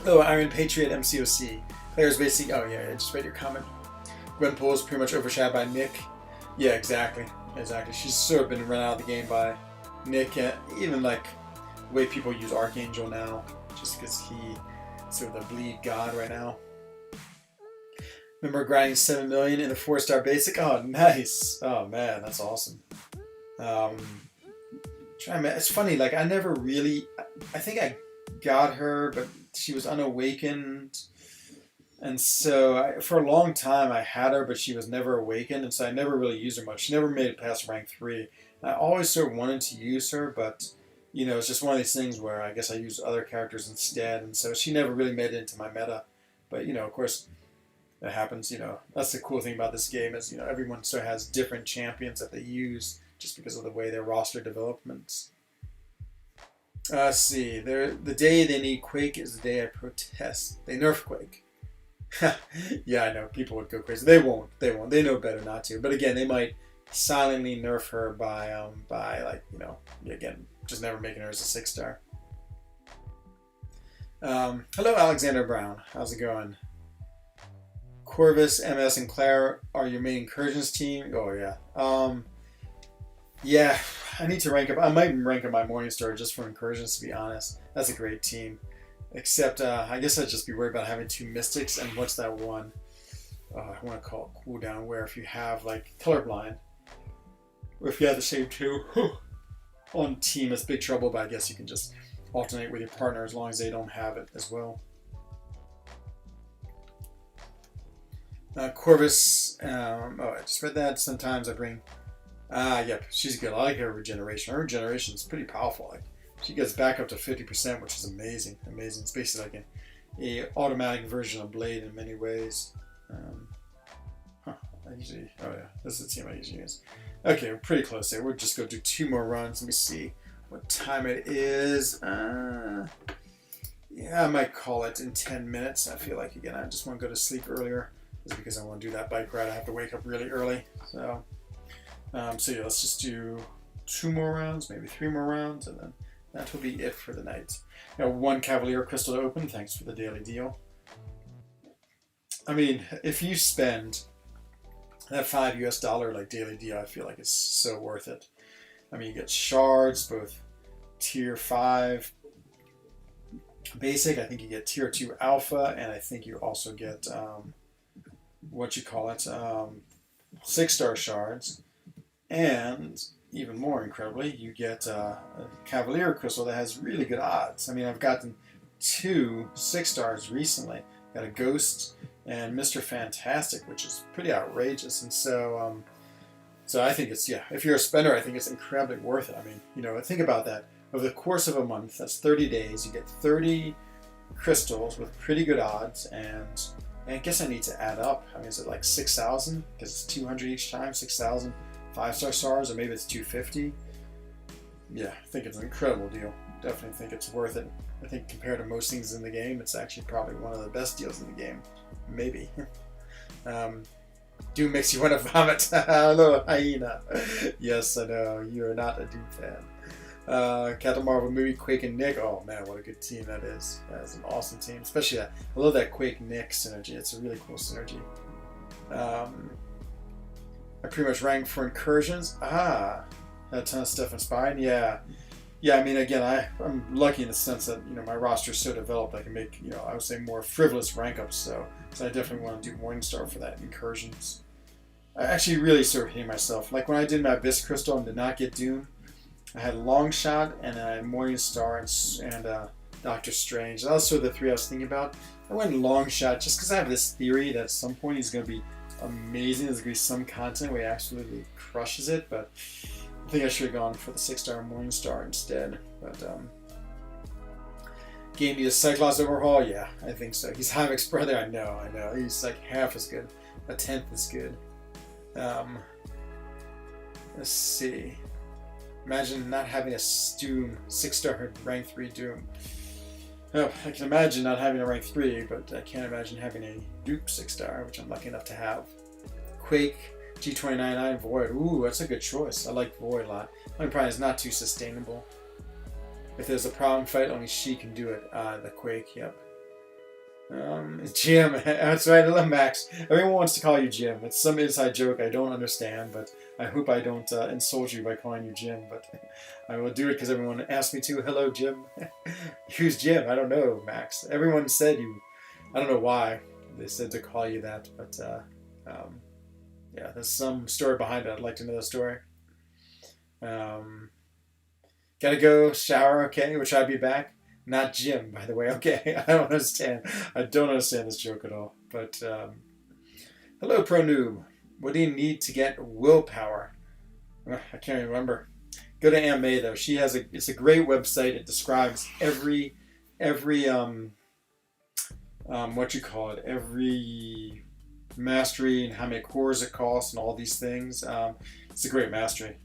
Oh, Iron Patriot MCOC. Claire's basically... Oh, yeah, I just read your comment. Gwenpool is pretty much overshadowed by Nick. Yeah, exactly. She's sort of been run out of the game by Nick. Even, like... the way people use Archangel now, just because he's sort of the bleed god right now. Remember grinding 7 million in the 4-star basic? Oh, nice. Oh man, that's awesome. It's funny, like I never really, I think I got her, but she was unawakened. And so for a long time I had her, but she was never awakened, and so I never really used her much. She never made it past rank 3. I always sort of wanted to use her, but it's just one of these things where I guess I use other characters instead, and so she never really made it into my meta. But, of course, that happens, That's the cool thing about this game is, everyone sort of has different champions that they use just because of the way their roster developments. Let's see. The day they need Quake is the day I protest. They nerf Quake. Yeah, I know. People would go crazy. They won't. They know better not to. But again, they might silently nerf her by again, just never making her as a 6-star. Hello, Alexander Brown. How's it going? Corvus, MS, and Claire are your main Incursions team. Oh yeah. Yeah, I need to rank up. I might rank up my Morningstar just for Incursions, to be honest. That's a great team. Except, I guess I'd just be worried about having 2 Mystics, and what's that one? I want to call it cooldown, where if you have, like, Colorblind, or if you have the same 2 on team, it's big trouble, but I guess you can just alternate with your partner as long as they don't have it as well. Corvus, I just read that. Sometimes I bring... yep, she's good. I like her regeneration. Her regeneration is pretty powerful. Like, she gets back up to 50%, which is amazing. Amazing. It's basically like a automatic version of Blade in many ways. Oh yeah, this is the team I usually use. Okay, we're pretty close there. We'll just go do 2 more runs. Let me see what time it is. Yeah, I might call it in 10 minutes. I feel like, again, I just want to go to sleep earlier. Just because I want to do that bike ride, I have to wake up really early. So yeah, let's just do 2 more rounds, maybe 3 more rounds, and then that will be it for the night. Now, 1 Cavalier Crystal to open. Thanks for the daily deal. I mean, if you spend that $5 US like daily deal, I feel like it's so worth it. I mean, you get shards, both tier 5 basic. I think you get tier 2 alpha, and I think you also get 6-star shards. And even more incredibly, you get a Cavalier Crystal that has really good odds. I mean, I've gotten 2 6-stars recently. Got a Ghost and Mr. Fantastic, which is pretty outrageous. And so, I think it's, yeah, if you're a spender, I think it's incredibly worth it. I mean, you know, think about that. Over the course of a month, that's 30 days, you get 30 crystals with pretty good odds, and I guess I need to add up. I mean, is it like 6,000? Because it's 200 each time, 6,000 5-star stars, or maybe it's 250. Yeah, I think it's an incredible deal. Definitely think it's worth it. I think compared to most things in the game, it's actually probably one of the best deals in the game. Maybe. Doom makes you want to vomit. Hello, Hyena. Yes, I know. You're not a Doom fan. Captain Marvel movie, Quake and Nick. Oh man, what a good team that is. That is an awesome team. Especially that. I love that Quake Nick synergy. It's a really cool synergy. I pretty much ranked for Incursions. Had a ton of stuff inspired. Yeah. I mean, again, I'm lucky in the sense that, you know, my roster is so developed I can make, you know, I would say more frivolous rank ups. So I definitely want to do Morningstar for that Incursions. I actually really sort of hate myself. Like when I did my Abyss Crystal and did not get Doom, I had Longshot and I had Morningstar and Doctor Strange. That was sort of the 3 I was thinking about. I went Longshot just because I have this theory that at some point he's going to be amazing. There's going to be some content where he absolutely crushes it, but I think I should have gone for the 6-star Morningstar instead. But game needs a Cyclops overhaul? Yeah, I think so. He's Havoc's brother. I know. He's like half as good. A 10th as good. Let's see. Imagine not having a Doom 6-star rank 3 Doom. Oh, I can imagine not having a rank 3, but I can't imagine having a Duke 6-star, which I'm lucky enough to have. Quake, G29, Void. Ooh, that's a good choice. I like Void a lot. Only problem is not too sustainable. If there's a problem fight, only she can do it. The Quake, yep. Jim, that's right, I love Max. Everyone wants to call you Jim. It's some inside joke I don't understand, but I hope I don't insult you by calling you Jim, but I will do it because everyone asked me to. Hello, Jim. Who's Jim? I don't know, Max. Everyone said you, I don't know why they said to call you that, but yeah, there's some story behind it. I'd like to know the story. Gotta go shower, okay, which I'll be back. Not Jim, by the way. Okay, I don't understand. I don't understand this joke at all. But, hello, Pro Noob. What do you need to get willpower? I can't remember. Go to Aunt May, though. She has it's a great website. It describes every mastery and how many cores it costs and all these things. It's a great mastery.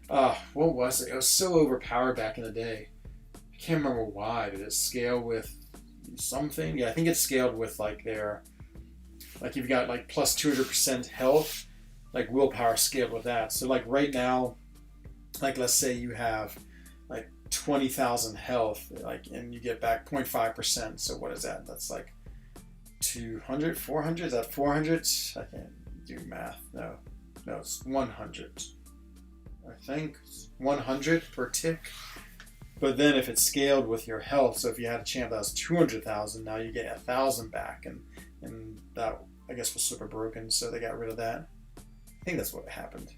What was it? It was so overpowered back in the day. I can't remember why. Did it scale with something? Yeah, I think it's scaled with like if you've got like plus 200% health, like willpower scaled with that. So like right now, like let's say you have like 20,000 health, like, and you get back 0.5%. So what is that? That's like 200, 400, is that 400? I can't do math. No, it's 100. I think 100 per tick. But then if it's scaled with your health, so if you had a champ that was 200,000, now you get 1,000 back, and that I guess was super broken, so they got rid of that. I think that's what happened.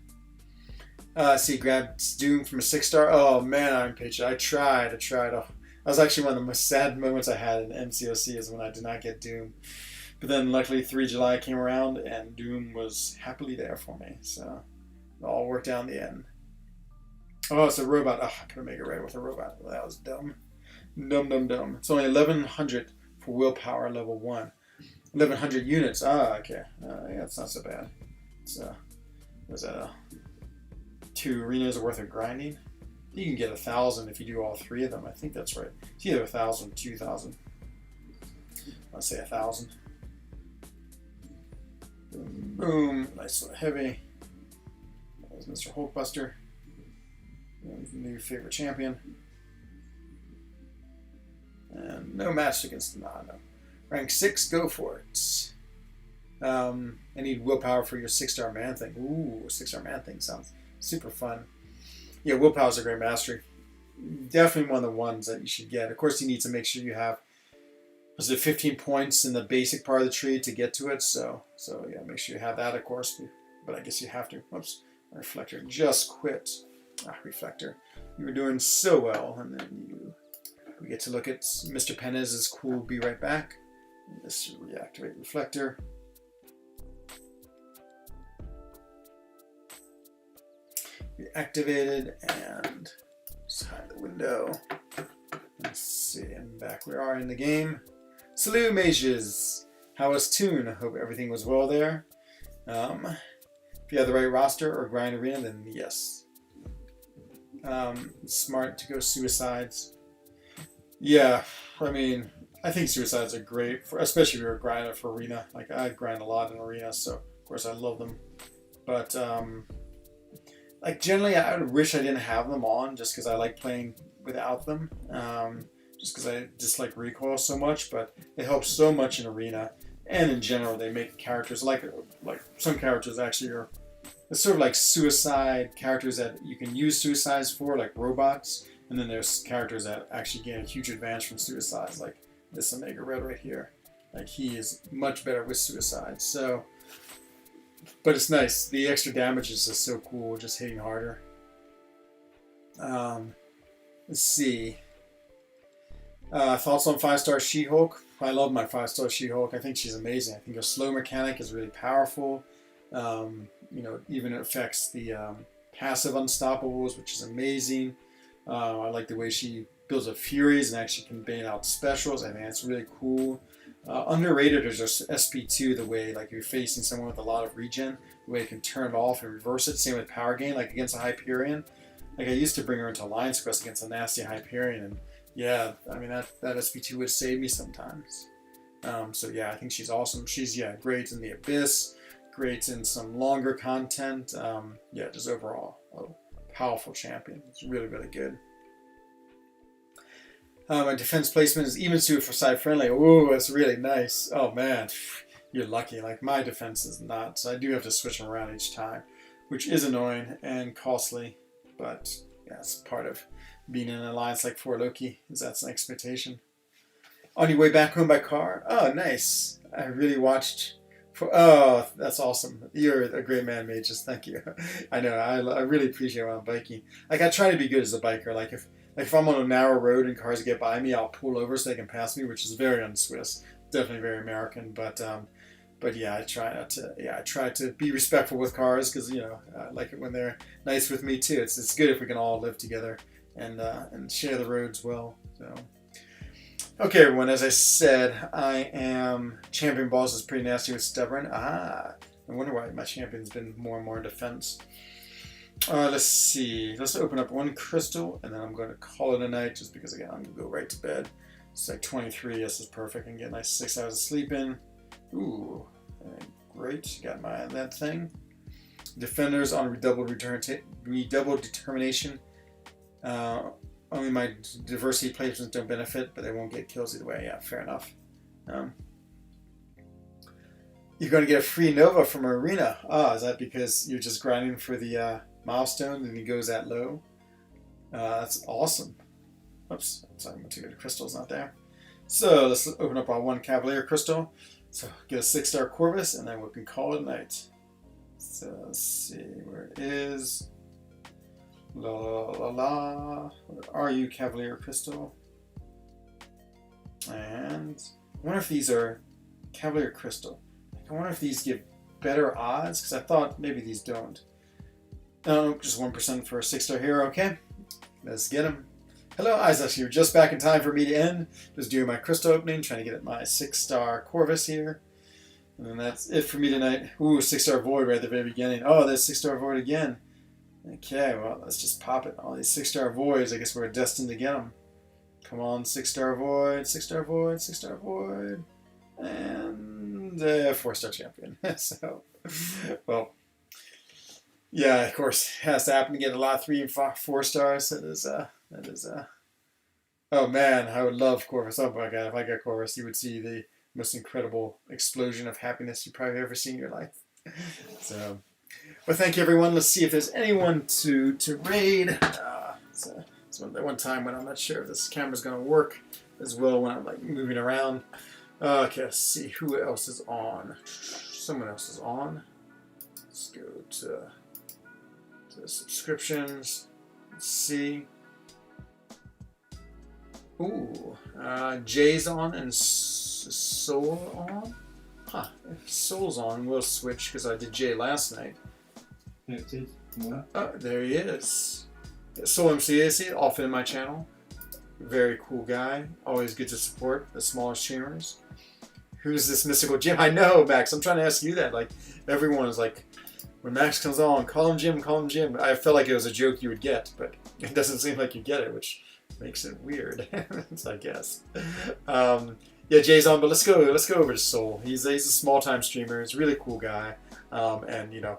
See, grabbed Doom from a 6-star. Oh man, I'm impatient. I tried. Oh, that was actually one of the most sad moments I had in MCOC is when I did not get Doom. But then luckily 3 July came around and Doom was happily there for me. So it all worked out in the end. Oh, it's a robot. Oh, I couldn't make it right with a robot. That was dumb. Dumb. It's only 1,100 for willpower level 1. 1,100 units. Ah, okay. Yeah, it's not so bad. It's was that 2 arenas worth of grinding? You can get 1,000 if you do all 3 of them. I think that's right. It's either 1,000 or 2,000. Let's say 1,000. Boom. Nice little heavy. There's Mr. Hulkbuster. New favorite champion. And no match against Nano. Rank 6, go for it. I need willpower for your 6-star man thing. Ooh, 6-star man thing sounds super fun. Yeah, willpower is a great mastery. Definitely one of the ones that you should get. Of course, you need to make sure you have, was it 15 points in the basic part of the tree to get to it? So yeah, make sure you have that, of course. But I guess you have to. Whoops, my reflector just quit. Reflector, you were doing so well, and then we get to look at Mr. Penez's cool. Be right back. Let's reactivate reflector. Reactivated and just hide the window. Let's see, and back we are in the game. Salut, mages. How was Toon? I hope everything was well there. If you have the right roster or grind arena, then yes. Smart to go suicides. Yeah, I mean, I think suicides are great, especially if you're a grinder for arena. Like, I grind a lot in arena, so of course I love them. But like generally, I would wish I didn't have them on, just because I like playing without them. Just because I dislike recoil so much, but they help so much in arena, and in general, they make characters like some characters actually are. It's sort of like suicide characters that you can use suicides for, like robots, and then there's characters that actually gain a huge advantage from suicides, like this Omega Red right here. Like, he is much better with suicides. So, but it's nice. The extra damage is just so cool, just hitting harder. Let's see. Thoughts on 5-star She-Hulk? I love my 5-star She-Hulk. I think she's amazing. I think her slow mechanic is really powerful. You know, even it affects the passive unstoppables, which is amazing. I like the way she builds up furies and actually can bait out specials. I think that's really cool. Underrated is just SP2, the way like you're facing someone with a lot of regen, the way it can turn it off and reverse it. Same with power gain, like against a Hyperion. Like, I used to bring her into Alliance Quest against a nasty Hyperion, and yeah, I mean that SP2 would save me sometimes. So yeah, I think she's awesome. She's great in the Abyss. Great in some longer content. Yeah, just overall a powerful champion. It's really, really good. My defense placement is even suicide friendly. Ooh, that's really nice. Oh man, you're lucky. Like, my defense is not, so I do have to switch them around each time, which is annoying and costly. But yeah, it's part of being in an alliance like for Loki. That's an expectation. On your way back home by car? Oh, nice. I really watched. Oh, that's awesome. You're a great man, Mages. Thank you. I know. I really appreciate when I'm biking. Like, I try to be good as a biker. Like, if I'm on a narrow road and cars get by me, I'll pull over so they can pass me, which is very un-Swiss. Definitely very American. But yeah, I try not to. Yeah, I try to be respectful with cars because, you know, I like it when they're nice with me too. It's good if we can all live together and share the roads well. So. Okay, everyone, as I said, I am champion boss is pretty nasty with stubborn. I wonder why my champion's been more and more in defense. Let's see. Let's open up one crystal, and then I'm going to call it a night, just because, again, I'm going to go right to bed. It's like 23. This is perfect. I can get a nice 6 hours of sleep in. Ooh, great. Got that thing. Defenders on redoubled determination. Only my diversity placements don't benefit, but they won't get kills either way. Yeah, fair enough. You're going to get a free Nova from Arena. Ah, is that because you're just grinding for the milestone and he goes that low? That's awesome. Oops, sorry, my 2 crystals not there. So let's open up our 1 Cavalier crystal. So get a 6-star Corvus, and then we can call it a night. So let's see where it is. La la la la. Where are you, Cavalier crystal? And I wonder if these are Cavalier crystal. I wonder if these give better odds, because I thought maybe these don't. Oh, just 1% for a 6-star hero. Okay, let's get him. Hello, Isaac. You're just back in time for me to end. Just doing my crystal opening, trying to get my 6-star Corvus here. And then that's it for me tonight. Ooh, 6-star Void right at the very beginning. Oh, there's 6-star Void again. Okay, well, let's just pop it. All these 6-star Voids, I guess we're destined to get them. Come on, 6-star Void, 6-star Void, 6-star Void. And 4-star champion. So, well, yeah, of course, it has to happen to get a lot of 3 and 4 stars. That is, oh man, I would love Corvus. Oh my god, if I got Corvus, you would see the most incredible explosion of happiness you've probably ever seen in your life. So, well, thank you everyone. Let's see if there's anyone to raid. It's one time when I'm not sure if this camera's gonna work as well when I'm like moving around. Okay, let's see who else is on. Someone else is on. Let's go to subscriptions. Let's see. Ooh, Jay's on and Soul on? Huh, if Soul's on, we'll switch because I did Jay last night. Oh, there he is. Soul MC is often in my channel. Very cool guy. Always good to support the smaller streamers. Who's this mystical Jim? I know, Max. I'm trying to ask you that. Like, everyone is like, when Max comes on, call him Jim, call him Jim. I felt like it was a joke you would get, but it doesn't seem like you get it, which makes it weird, I guess. Yeah, Jay's on, but let's go over to Soul. He's a small-time streamer. He's a really cool guy. And, you know,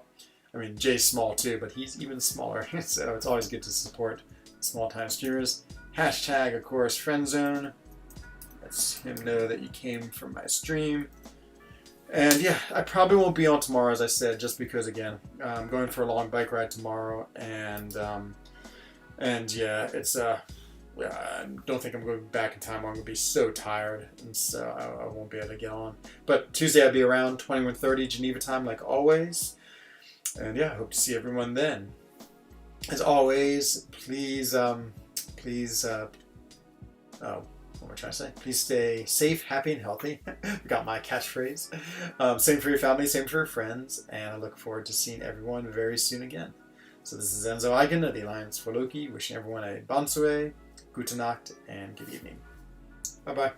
I mean, Jay's small too, but he's even smaller. So it's always good to support small-time streamers. Hashtag, of course, frENZOne. Lets him know that you came from my stream. And yeah, I probably won't be on tomorrow, as I said, just because, again, I'm going for a long bike ride tomorrow. And yeah, it's, I don't think I'm going back in time. I'm going to be so tired, and so I won't be able to get on. But Tuesday I'll be around 21:30 Geneva time, like always. And yeah, I hope to see everyone then. As always, please, what am I trying to say? Please stay safe, happy, and healthy. Got my catchphrase. Same for your family, same for your friends, and I look forward to seeing everyone very soon again. So this is Enzo Eigen of the Alliance for Loki, wishing everyone a bonsoir, gute Nacht, and good evening. Bye-bye.